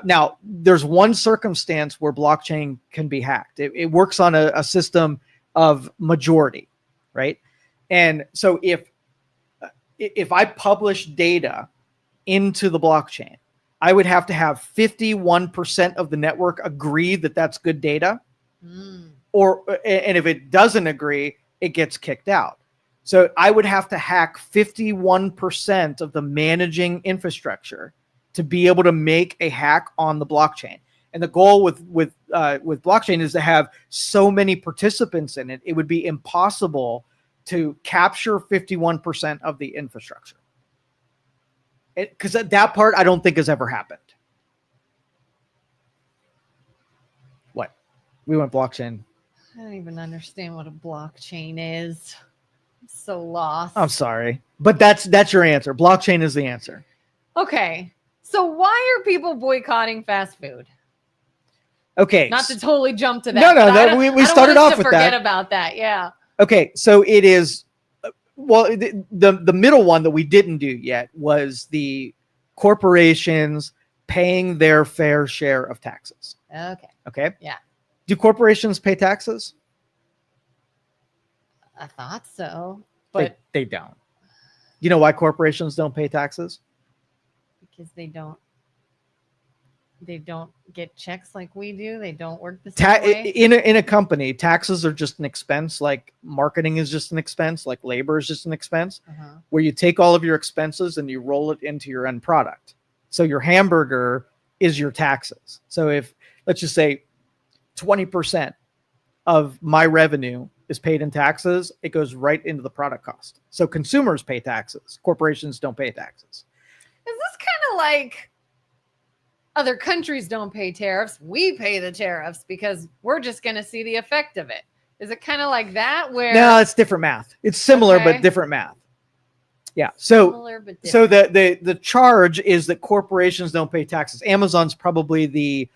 Now, there's one circumstance where blockchain can be hacked. It works on a system of majority, right? And so if I publish data into the blockchain, I would have to have 51% of the network agree that that's good data. And if it doesn't agree, it gets kicked out. So I would have to hack 51% of the managing infrastructure to be able to make a hack on the blockchain. And the goal with blockchain is to have so many participants in it, it would be impossible to capture 51% of the infrastructure. Because that part I don't think has ever happened. What? We went blockchain. I don't even understand what a blockchain is. I'm so lost. I'm sorry, but that's your answer. Blockchain is the answer. Okay. So why are people boycotting fast food? Okay. Not to totally jump to that. No. We started off with that. Forget about that. Yeah. Okay. So it is, well, the middle one that we didn't do yet was the corporations paying their fair share of taxes. Okay. Yeah. Do corporations pay taxes? I thought so, but they don't. You know why corporations don't pay taxes? Because they don't get checks like we do. They don't work the same way. In a company, taxes are just an expense. Like marketing is just an expense. Like labor is just an expense. Where you take all of your expenses and you roll it into your end product. So your hamburger is your taxes. So if, let's just say 20% of my revenue is paid in taxes, it goes right into the product cost. So consumers pay taxes. Corporations don't pay taxes. Is this kind of like other countries don't pay tariffs? We pay the tariffs because we're just going to see the effect of it. Is it kind of like that where? No, it's different math. It's similar, but different math. Yeah. So the charge is that corporations don't pay taxes. Amazon's probably the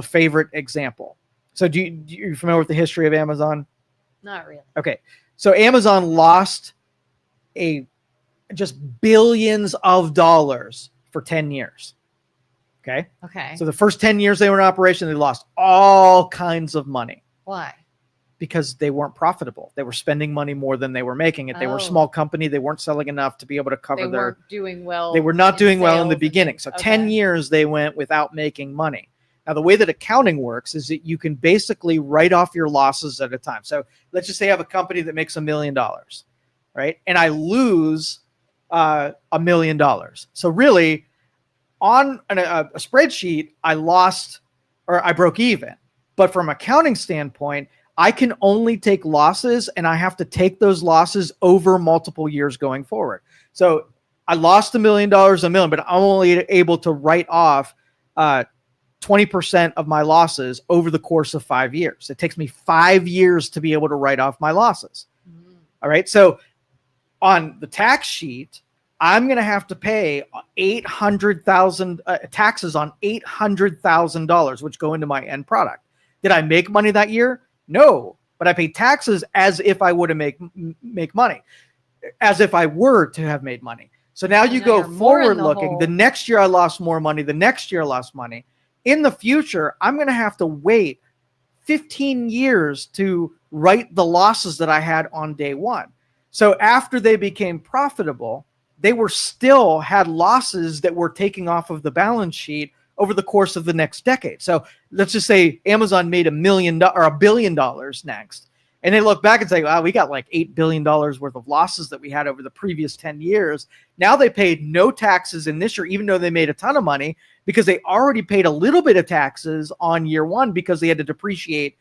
favorite example. So you familiar with the history of Amazon? Not really. Okay. So Amazon lost just billions of dollars for 10 years. Okay. So the first 10 years they were in operation, they lost all kinds of money. Why? Because they weren't profitable. They were spending money more than they were making it. They were a small company. They weren't selling enough to be able to cover They weren't doing well. They were not doing well in the beginning. So 10 years they went without making money. Now, the way that accounting works is that you can basically write off your losses at a time. So let's just say I have a company that makes $1 million, right? And I lose $1 million. So really, on a spreadsheet, I broke even. But from an accounting standpoint, I can only take losses, and I have to take those losses over multiple years going forward. So I lost $1 million, but I'm only able to write off 20% of my losses over the course of 5 years. It takes me 5 years to be able to write off my losses. All right. So on the tax sheet, I'm going to have to pay 800,000 taxes on $800,000, which go into my end product. Did I make money that year? No, but I paid taxes as if I would have make money, as if I were to have made money. So now you go forward looking. The next year I lost more money. The next year I lost money. In the future, I'm going to have to wait 15 years to write the losses that I had on day one. So after they became profitable, they were still had losses that were taking off of the balance sheet over the course of the next decade. So let's just say Amazon made $1 billion next. And they look back and say, wow, we got like $8 billion worth of losses that we had over the previous 10 years. Now they paid no taxes in this year, even though they made a ton of money, because they already paid a little bit of taxes on year one because they had to depreciate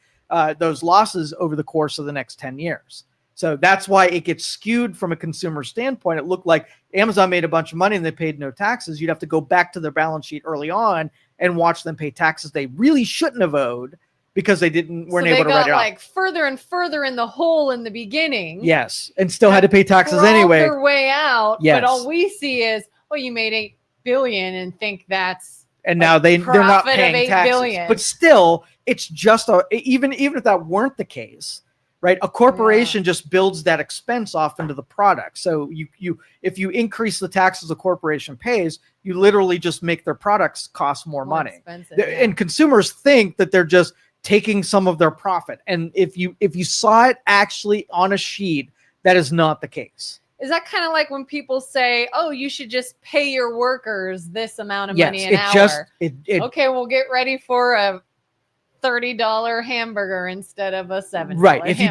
those losses over the course of the next 10 years. So that's why it gets skewed from a consumer standpoint. It looked like Amazon made a bunch of money and they paid no taxes. You'd have to go back to their balance sheet early on and watch them pay taxes they really shouldn't have owed because they weren't able to write it off. Like further and further in the hole in the beginning. Yes, and still had to pay taxes anyway. Their way out. Yes. But all we see is, well, you made $8 billion and think that's and now they're not paying taxes. But still, it's just even if that weren't the case, right? A corporation just builds that expense off into the product. So if you increase the taxes a corporation pays, you literally just make their products cost more money. And consumers think that they're just taking some of their profit. And if you saw it actually on a sheet, that is not the case. Is that kind of like when people say, oh, you should just pay your workers this amount of money an hour? Okay, we'll get ready for a $30 hamburger instead of a $7 right. If you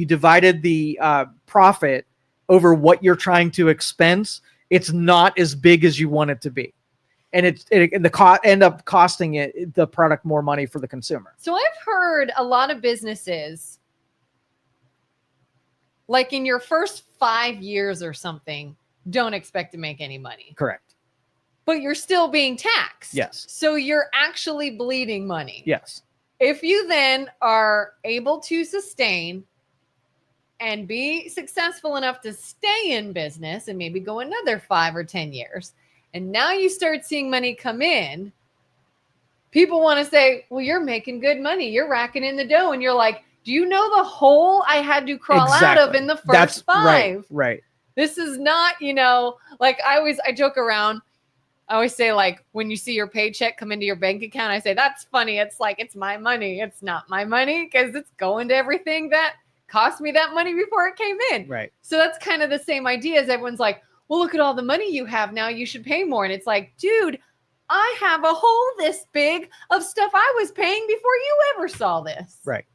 divided the profit over what you're trying to expense, it's not as big as you want it to be. And end up costing the product more money for the consumer. So I've heard a lot of businesses, like in your first 5 years or something, don't expect to make any money. Correct. But you're still being taxed. Yes. So you're actually bleeding money. Yes. If you then are able to sustain and be successful enough to stay in business and maybe go another 5 or 10 years, and now you start seeing money come in, people want to say, well, you're making good money. You're racking in the dough. And you're like, do you know the hole I had to crawl out of in the first 5? Right. This is not, like I joke around. I always say, like, when you see your paycheck come into your bank account, I say, that's funny. It's like, it's my money. It's not my money because it's going to everything that cost me that money before it came in. Right. So that's kind of the same idea as everyone's like, well, look at all the money you have now. You should pay more. And it's like, dude, I have a hole this big of stuff I was paying before you ever saw this. Right.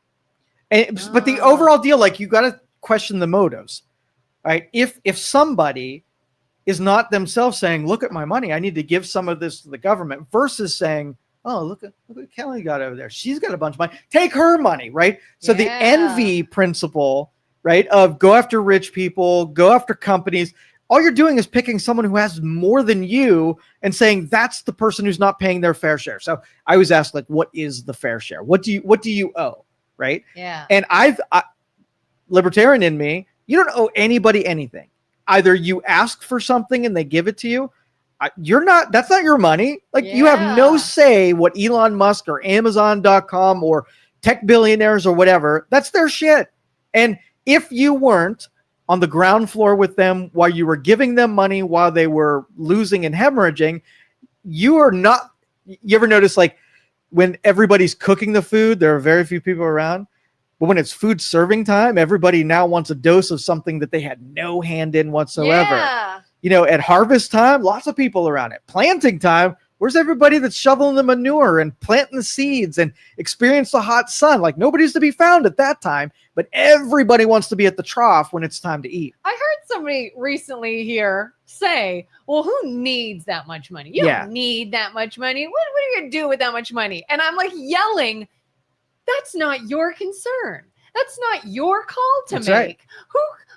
But the overall deal, like, you got to question the motives, right? If somebody is not themselves saying, look at my money, I need to give some of this to the government, versus saying, oh, look at Kelly got over there. She's got a bunch of money. Take her money, right? So the envy principle, right, of go after rich people, go after companies. All you're doing is picking someone who has more than you and saying that's the person who's not paying their fair share. So I was asked, like, what is the fair share? What do you owe? Right. Yeah. And libertarian in me, you don't owe anybody anything. Either you ask for something and they give it to you. That's not your money. Like, you have no say what Elon Musk or Amazon.com or tech billionaires or whatever, that's their shit. And if you weren't on the ground floor with them while you were giving them money while they were losing and hemorrhaging, you are not. You ever notice, like, when everybody's cooking the food, there are very few people around. But when it's food serving time, everybody now wants a dose of something that they had no hand in whatsoever. Yeah. At harvest time, lots of people around it. Planting time, where's everybody that's shoveling the manure and planting the seeds and experience the hot sun? Like, nobody's to be found at that time, but everybody wants to be at the trough when it's time to eat. I heard somebody recently here say, well, who needs that much money? You don't need that much money. What are you going to do with that much money? And I'm like yelling, that's not your concern. That's not your call to make. Right.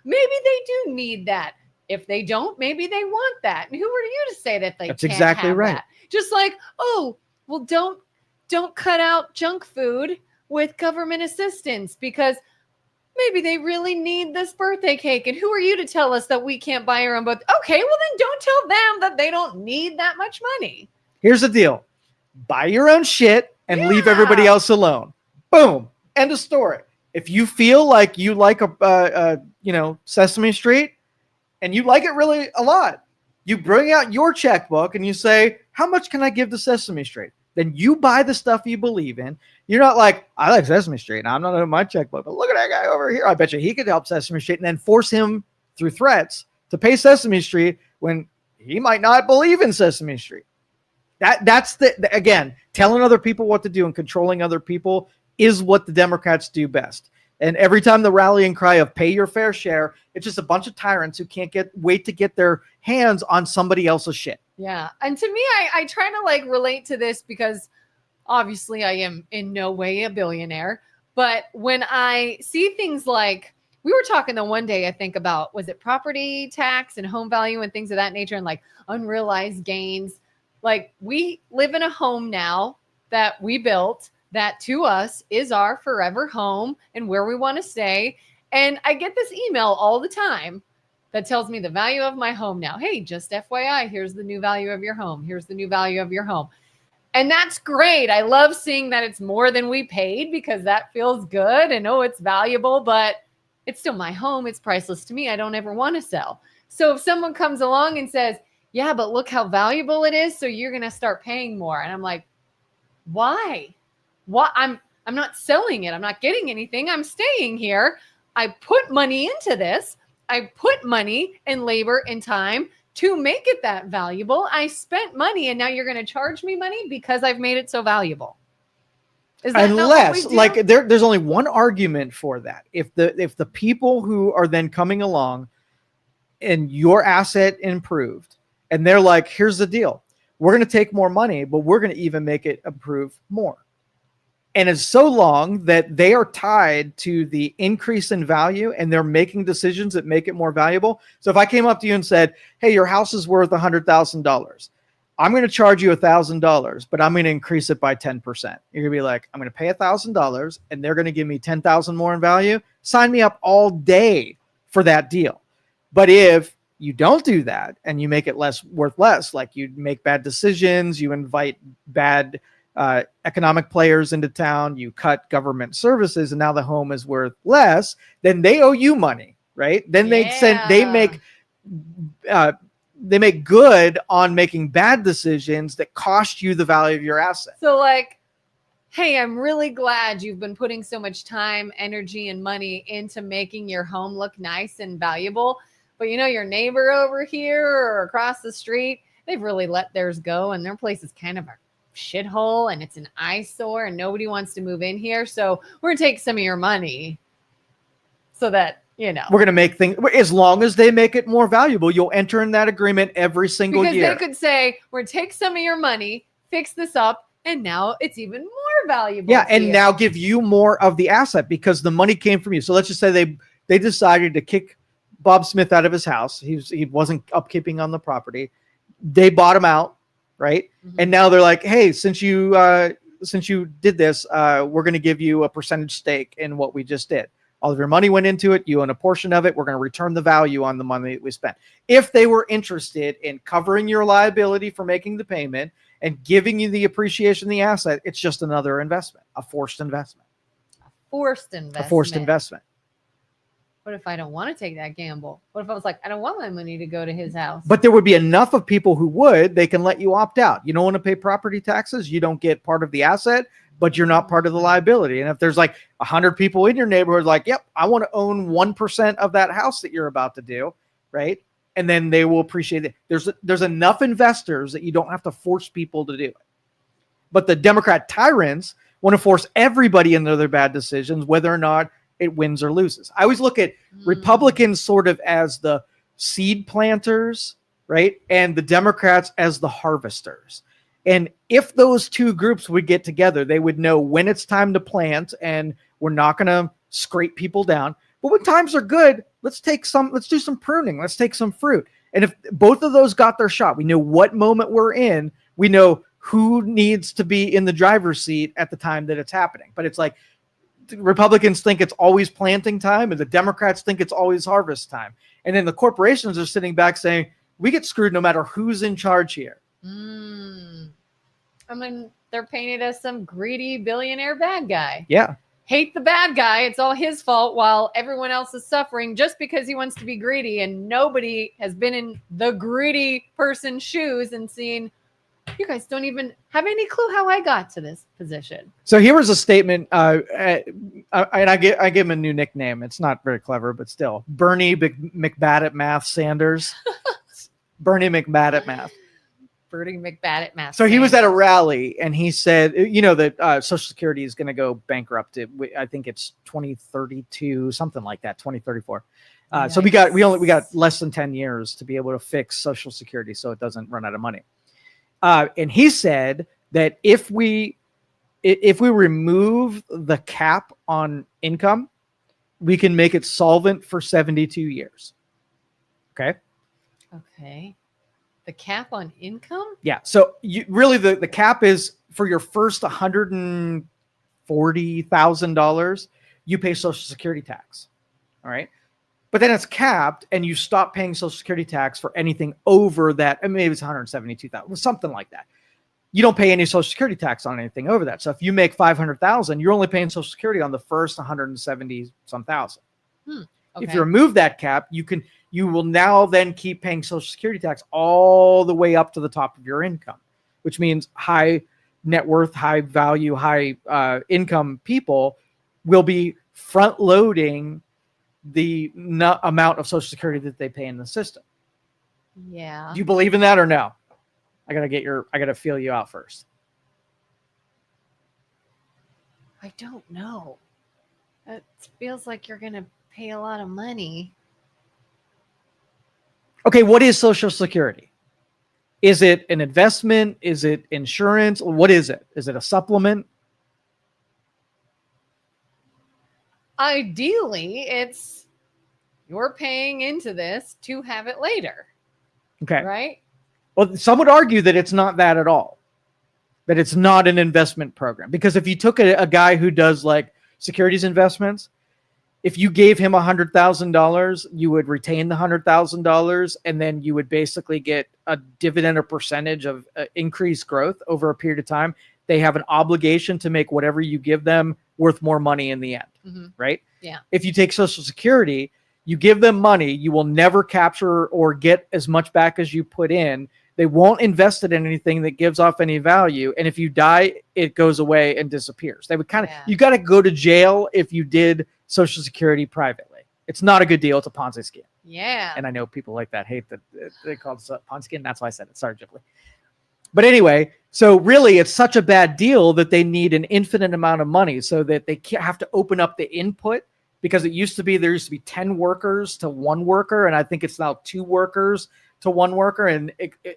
Maybe they do need that. If they don't, maybe they want that. And who are you to say that they That's can't exactly have right. that? Just like, oh, well, don't cut out junk food with government assistance because maybe they really need this birthday cake. And who are you to tell us that we can't buy our own birthday? Okay, well then don't tell them that they don't need that much money. Here's the deal. Buy your own shit and leave everybody else alone. Boom. End of story. If you feel like you like Sesame Street and you like it really a lot, you bring out your checkbook and you say, how much can I give to Sesame Street? Then you buy the stuff you believe in. You're not like, I like Sesame Street and I'm not in my checkbook, but look at that guy over here. I bet you he could help Sesame Street, and then force him through threats to pay Sesame Street when he might not believe in Sesame Street. That's again, telling other people what to do and controlling other people is what the Democrats do best. And every time the rallying cry of pay your fair share, it's just a bunch of tyrants who can't wait to get their hands on somebody else's shit. Yeah. And to me, I try to like relate to this because obviously I am in no way a billionaire. But when I see things like, we were talking the one day, I think about, was it property tax and home value and things of that nature and like unrealized gains? Like we live in a home now that we built that to us is our forever home and where we want to stay. And I get this email all the time that tells me the value of my home now. Hey, just FYI, here's the new value of your home. Here's the new value of your home. And that's great. I love seeing that it's more than we paid because that feels good and it's valuable, but it's still my home. It's priceless to me. I don't ever want to sell. So if someone comes along and says, yeah, but look how valuable it is, so you're going to start paying more. And I'm like, why? What? I'm not selling it. I'm not getting anything. I'm staying here. I put money into this. I put money and labor and time to make it that valuable. I spent money and now you're going to charge me money because I've made it so valuable. Is that unless like there's only one argument for that. If the people who are then coming along and your asset improved and they're like, here's the deal. We're going to take more money, but we're going to even make it improve more. And it's so long that they are tied to the increase in value and they're making decisions that make it more valuable. So if I came up to you and said, hey, your house is worth $100,000. I'm going to charge you $1,000, but I'm going to increase it by 10%. You're going to be like, I'm going to pay $1,000 and they're going to give me 10,000 more in value. Sign me up all day for that deal. But if you don't do that and you make it worth less, like you make bad decisions, you invite bad economic players into town, you cut government services, and now the home is worth less, then they owe you money, right? Then they make good on making bad decisions that cost you the value of your asset. So like, hey, I'm really glad you've been putting so much time, energy, and money into making your home look nice and valuable. But your neighbor over here or across the street, they've really let theirs go and their place is kind of a shithole and it's an eyesore and nobody wants to move in here. So we're going to take some of your money so that, we're going to make things, as long as they make it more valuable, you'll enter in that agreement every single year. Because they could say, we're going to take some of your money, fix this up, and now it's even more valuable. Yeah, and now give you more of the asset because the money came from you. So let's just say they decided to kick Bob Smith out of his house. He wasn't upkeeping on the property. They bought him out, right? Mm-hmm. And now they're like, hey, since you did this, we're going to give you a percentage stake in what we just did. All of your money went into it. You own a portion of it. We're going to return the value on the money that we spent. If they were interested in covering your liability for making the payment and giving you the appreciation of the asset, it's just another investment, a forced investment. A forced investment. What if I don't want to take that gamble? What if I was like, I don't want my money to go to his house? But there would be enough of people who would, they can let you opt out. You don't want to pay property taxes. You don't get part of the asset, but you're not part of the liability. And if there's like 100 people in your neighborhood, like, yep, I want to own 1% of that house that you're about to do, right? And then they will appreciate it. There's enough investors that you don't have to force people to do it. But the Democrat tyrants want to force everybody into their bad decisions, whether or not it wins or loses. I always look at Republicans sort of as the seed planters, right? And the Democrats as the harvesters. And if those two groups would get together, they would know when it's time to plant and we're not going to scrape people down. But when times are good, let's do some pruning. Let's take some fruit. And if both of those got their shot, we know what moment we're in. We know who needs to be in the driver's seat at the time that it's happening. But it's like the Republicans think it's always planting time and the Democrats think it's always harvest time. And then the corporations are sitting back saying, we get screwed no matter who's in charge here. I mean, they're painted as some greedy billionaire bad guy. Yeah. Hate the bad guy. It's all his fault while everyone else is suffering just because he wants to be greedy. And nobody has been in the greedy person's shoes and seen, you guys don't even have any clue how I got to this position. So here was a statement, and I give him a new nickname. It's not very clever, but still. Bernie McBad at Math Sanders. Bernie McBad at Math. Bernie McBad at Math. So he was at a rally and he said, that Social Security is going to go bankrupt. I think it's 2032, something like that, 2034. So we got less than 10 years to be able to fix Social Security so it doesn't run out of money. And he said that if we remove the cap on income, we can make it solvent for 72 years. Okay. Okay. The cap on income? Yeah. So the cap is for your first $140,000, you pay Social Security tax. All right. But then it's capped and you stop paying Social Security tax for anything over that. I mean, maybe it's 172,000, something like that. You don't pay any Social Security tax on anything over that. So if you make 500,000, you're only paying Social Security on the first 170 some thousand. Okay. If you remove that cap, you will now then keep paying Social Security tax all the way up to the top of your income, which means high net worth, high value, high income people will be front loading the amount of Social Security that they pay in the system. Yeah. Do you believe in that or no? I gotta feel you out first. I don't know. It feels like you're going to pay a lot of money. Okay, what is Social Security? Is it an investment? Is it insurance? What is it? Is it a supplement? Ideally, it's you're paying into this to have it later. Okay. Right? Well, some would argue that it's not that at all. That it's not an investment program. Because if you took a guy who does like securities investments, if you gave him $100,000, you would retain the $100,000, and then you would basically get a dividend or percentage of increased growth over a period of time. They have an obligation to make whatever you give them worth more money in the end, right? Yeah. If you take Social Security, you give them money, you will never capture or get as much back as you put in. They won't invest it in anything that gives off any value. And if you die, it goes away and disappears. They would you got to go to jail if you did Social Security privately. It's not a good deal. It's a Ponzi scheme. Yeah. And I know people like that hate that they call it a Ponzi scheme. That's why I said it surgically. But anyway, so really it's such a bad deal that they need an infinite amount of money so that they can't have to open up the input, because there used to be 10 workers to one worker. And I think it's now 2 workers to one worker. And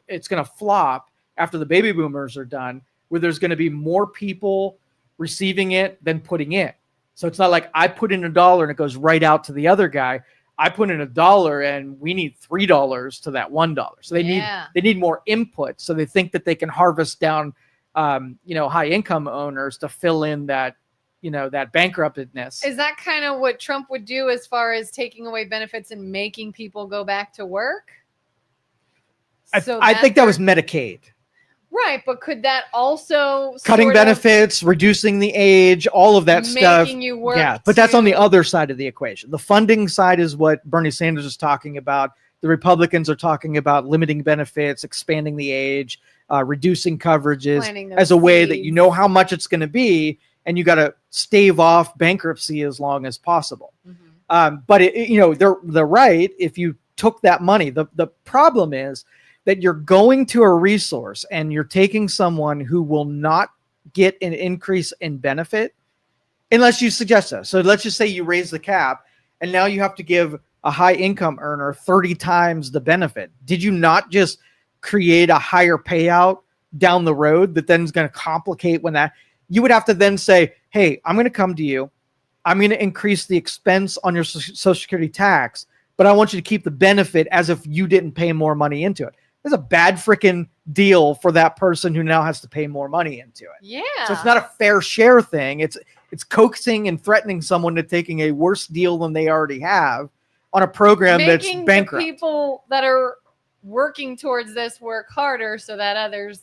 it's going to flop after the baby boomers are done, where there's going to be more people receiving it than putting in. So it's not like I put in $1 and it goes right out to the other guy. I put in $1 and we need $3 to that $1. So they need more input. So they think that they can harvest down, high income owners to fill in that, that bankruptedness. Is that kind of what Trump would do as far as taking away benefits and making people go back to work? I think that was Medicaid. Right, but could that also cutting benefits, reducing the age, all of that stuff? Making you work. Yeah, but that's on the other side of the equation. The funding side is what Bernie Sanders is talking about. The Republicans are talking about limiting benefits, expanding the age, reducing coverages as a way that you know how much it's going to be, and you got to stave off bankruptcy as long as possible. But they're right. If you took that money, the problem is that you're going to a resource and you're taking someone who will not get an increase in benefit unless you suggest that. So let's just say you raise the cap and now you have to give a high income earner 30 times the benefit. Did you not just create a higher payout down the road that then is going to complicate when that you would have to then say, hey, I'm going to come to you. I'm going to increase the expense on your Social Security tax but I want you to keep the benefit as if you didn't pay more money into it. It's a bad freaking deal for that person who now has to pay more money into it. Yeah. So it's not a fair share thing. It's coaxing and threatening someone to taking a worse deal than they already have on a program that's bankrupt. The people that are working towards this work harder so that others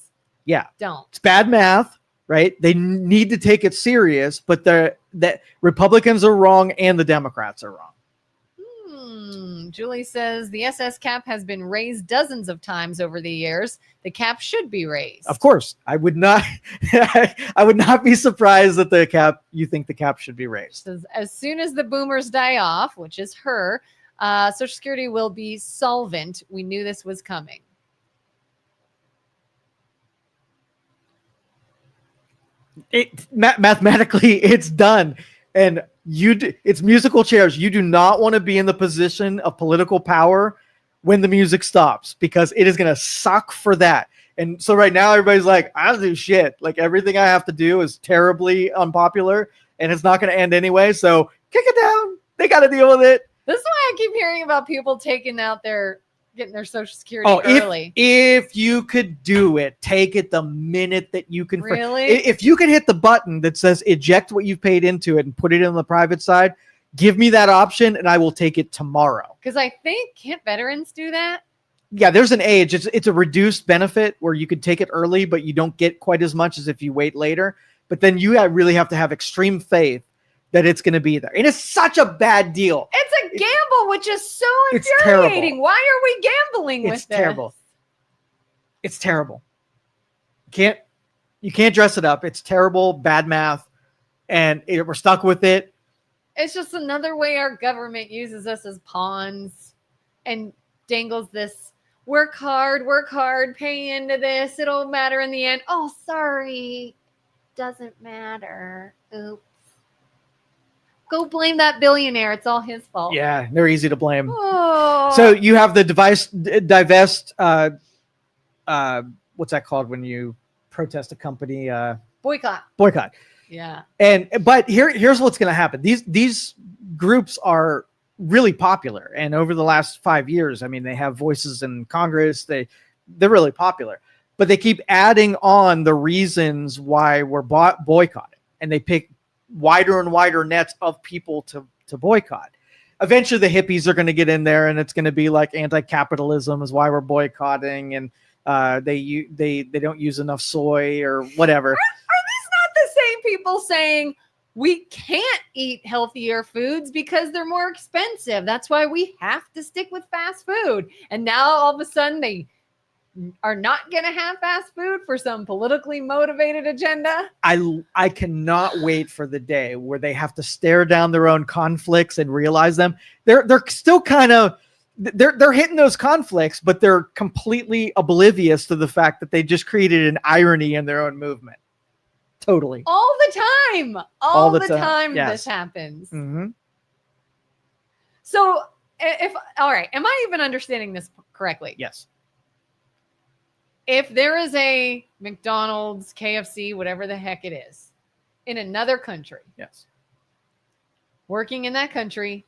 don't. It's bad math, right? They need to take it serious, but the Republicans are wrong and the Democrats are wrong. Julie says the SS cap has been raised dozens of times over the years. The cap should be raised. Of course, I would not. I would not be surprised that you think the cap should be raised. Says, as soon as the boomers die off, which is her, Social Security will be solvent. We knew this was coming. Mathematically, it's done. And it's musical chairs. You do not want to be in the position of political power when the music stops, because it is going to suck for that. And so right now everybody's like, I don't do shit. Like, everything I have to do is terribly unpopular and it's not going to end anyway. So kick it down. They got to deal with it. This is why I keep hearing about people getting their Social Security early. If you could do it, take it the minute that you can. Really? If you can hit the button that says eject what you've paid into it and put it in the private side, give me that option and I will take it tomorrow. Because I think, can't veterans do that? Yeah, there's an age. It's a reduced benefit where you could take it early, but you don't get quite as much as if you wait later. But then you really have to have extreme faith that it's going to be there. And it's such a bad deal. It's a gamble, which is so infuriating. Terrible. Why are we gambling with this? It's terrible. It's terrible. You can't dress it up. It's terrible, bad math, and we're stuck with it. It's just another way our government uses us as pawns and dangles this work hard, pay into this. It'll matter in the end. Oh, sorry. Doesn't matter. Oops. Go blame that billionaire. It's all his fault. Yeah, they're easy to blame. Oh. So you have the divest. What's that called when you protest a company? Boycott. Yeah. But here's what's going to happen. These groups are really popular, and over the last 5 years, I mean, they have voices in Congress. They're really popular, but they keep adding on the reasons why we're boycotting, and they pick wider and wider nets of people to boycott. Eventually the hippies are going to get in there, and it's going to be like anti-capitalism is why we're boycotting, and they don't use enough soy or whatever. Are these not the same people saying we can't eat healthier foods because they're more expensive? That's why we have to stick with fast food. And now all of a sudden they are not going to have fast food for some politically motivated agenda. I cannot wait for the day where they have to stare down their own conflicts and realize them. They're still kind of they're hitting those conflicts, but they're completely oblivious to the fact that they just created an irony in their own movement. Totally. All the time. All the time yes. This happens. Mm-hmm. So all right, am I even understanding this correctly? Yes. If there is a McDonald's, KFC, whatever the heck it is, in another country, yes, working in that country,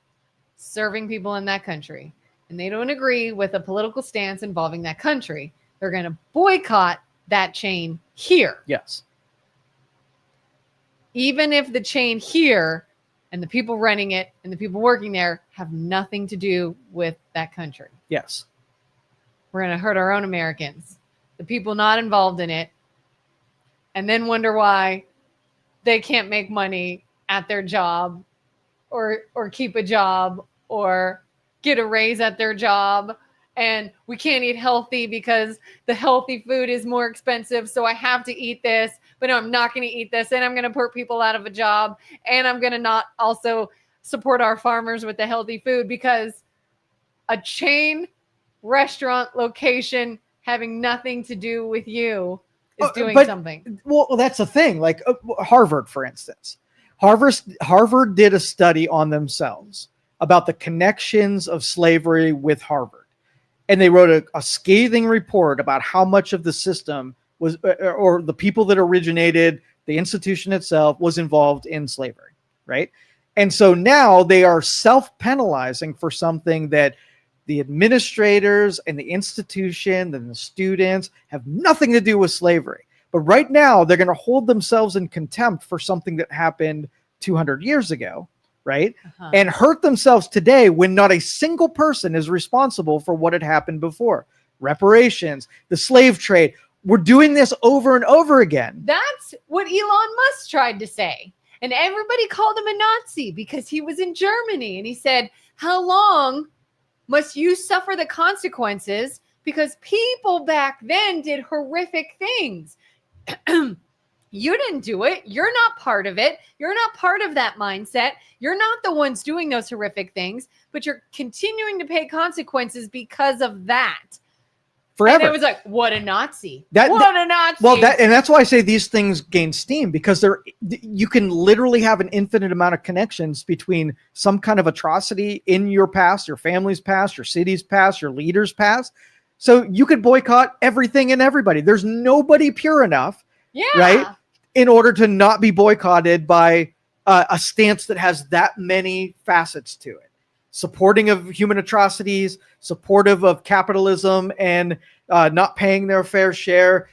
serving people in that country, and they don't agree with a political stance involving that country, they're going to boycott that chain here. Yes. Even if the chain here and the people running it and the people working there have nothing to do with that country. Yes. We're going to hurt our own Americans, the people not involved in it, and then wonder why they can't make money at their job or keep a job or get a raise at their job. And we can't eat healthy because the healthy food is more expensive. So I have to eat this, but no, I'm not going to eat this. And I'm going to put people out of a job. And I'm going to not also support our farmers with the healthy food because a chain restaurant location having nothing to do with you is doing something. Well, that's the thing. Like Harvard, for instance, Harvard did a study on themselves about the connections of slavery with Harvard. And they wrote a scathing report about how much of the system was, or the people that originated the institution itself was involved in slavery. Right. And so now they are self-penalizing for something that the administrators and the institution and the students have nothing to do with slavery. But right now, they're going to hold themselves in contempt for something that happened 200 years ago, right? And hurt themselves today when not a single person is responsible for what had happened before. Reparations, the slave trade. We're doing this over and over again. That's what Elon Musk tried to say. And everybody called him a Nazi because he was in Germany. And he said, how long must you suffer the consequences? Because people back then did horrific things. You didn't do it. You're not part of it. You're not part of that mindset. You're not the ones doing those horrific things, but you're continuing to pay consequences because of that. Forever. And it was like, what a Nazi. What a Nazi. Well, and that's why I say these things gain steam, because you can literally have an infinite amount of connections between some kind of atrocity in your past, your family's past, your city's past, your leader's past. So you could boycott everything and everybody. There's nobody pure enough, right, in order to not be boycotted by a stance that has that many facets to it. Supporting of human atrocities, supportive of capitalism and not paying their fair share,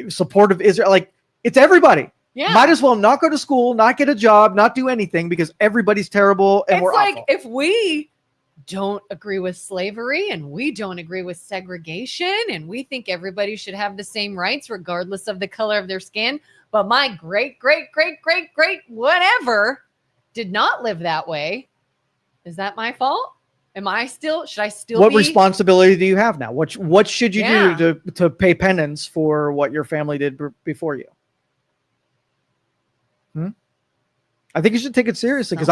support of Israel. Like, it's everybody. Yeah. Might as well not go to school, not get a job, not do anything, because everybody's terrible and we're like, awful. if we don't agree with slavery and we don't agree with segregation and we think everybody should have the same rights regardless of the color of their skin, but my great whatever did not live that way, is that my fault? Should I still what responsibility do you have now? What should you do to pay penance for what your family did before you? I think you should take it seriously, because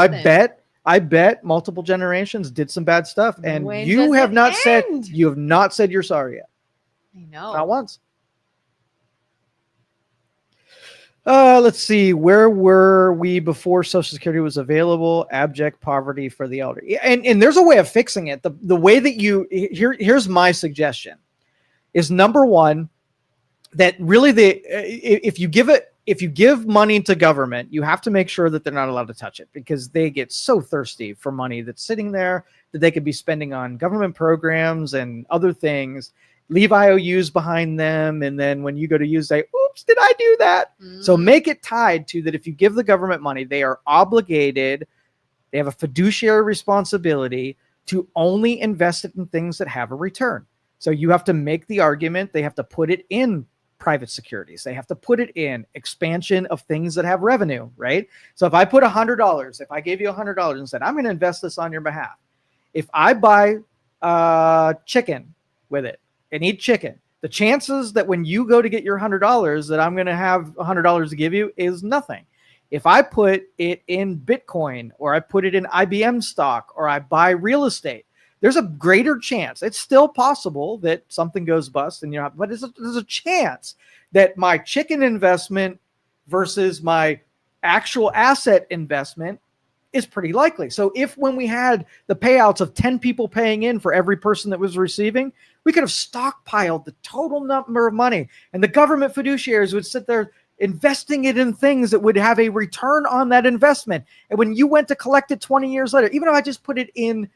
I bet multiple generations did some bad stuff, and you have not said you're sorry yet. I know. Not once. Let's see. Where were we before Social Security was available? Abject poverty for the elderly. And there's a way of fixing it. The way that here's my suggestion is, number one, that really if you give money to government, you have to make sure that they're not allowed to touch it, because they get so thirsty for money that's sitting there that they could be spending on government programs and other things. Leave IOUs behind them, and then when you go to use, say, oops, did I do that? So make it tied to that. If you give the government money, they are obligated, they have a fiduciary responsibility to only invest it in things that have a return. So you have to make the argument, they have to put it in private securities, they have to put it in expansion of things that have revenue, right? So if I put $100, if I gave you $100 and said, I'm going to invest this on your behalf, if I buy chicken with it and eat chicken, the chances that when you go to get your $100 that I'm going to have $100 to give you is nothing. If I put it in Bitcoin, or I put it in IBM stock, or I buy real estate, there's a greater chance. It's still possible that something goes bust, and but there's a chance that my chicken investment versus my actual asset investment is pretty likely. So when we had the payouts of 10 people paying in for every person that was receiving, we could have stockpiled the total number of money, and the government fiduciaries would sit there investing it in things that would have a return on that investment. And when you went to collect it 20 years later, even if I just put it in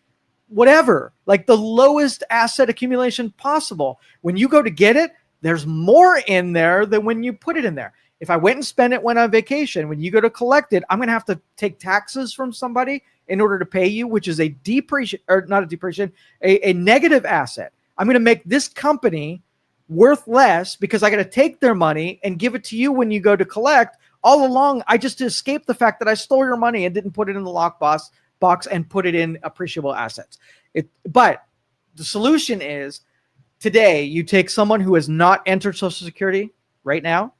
whatever, like the lowest asset accumulation possible, when you go to get it, there's more in there than when you put it in there. If I went and spent it when on vacation, when you go to collect it, I'm going to have to take taxes from somebody in order to pay you, which is a negative asset. I'm going to make this company worth less because I got to take their money and give it to you when you go to collect. All along, I just escaped the fact that I stole your money and didn't put it in the lockbox and put it in appreciable assets. But the solution is, today you take someone who has not entered Social Security right now,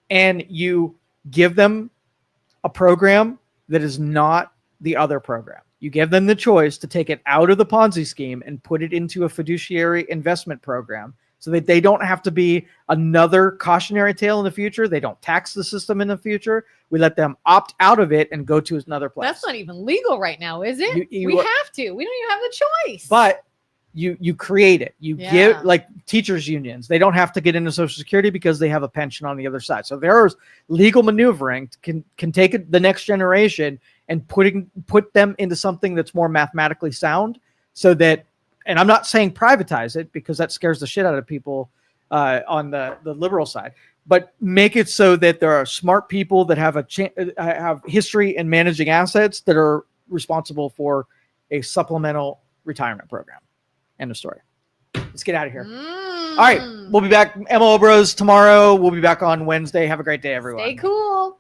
and you give them a program that is not the other program. You give them the choice to take it out of the Ponzi scheme and put it into a fiduciary investment program, so that they don't have to be another cautionary tale in the future. They don't tax the system in the future. We let them opt out of it and go to another place. That's not even legal right now, is it? We have to. We don't even have the choice. But you create it. You give, like teachers unions, they don't have to get into Social Security because they have a pension on the other side. So there's legal maneuvering can take it the next generation and put them into something that's more mathematically sound, so that, and I'm not saying privatize it because that scares the shit out of people on the liberal side, but make it so that there are smart people that have have history in managing assets that are responsible for a supplemental retirement program. End of story. Let's get out of here. All right, we'll be back. MLO Bros tomorrow. We'll be back on Wednesday. Have a great day, everyone. Stay cool.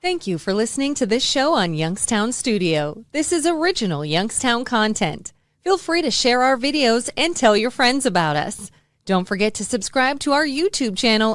Thank you for listening to this show on Youngstown Studio. This is original Youngstown content. Feel free to share our videos and tell your friends about us. Don't forget to subscribe to our YouTube channel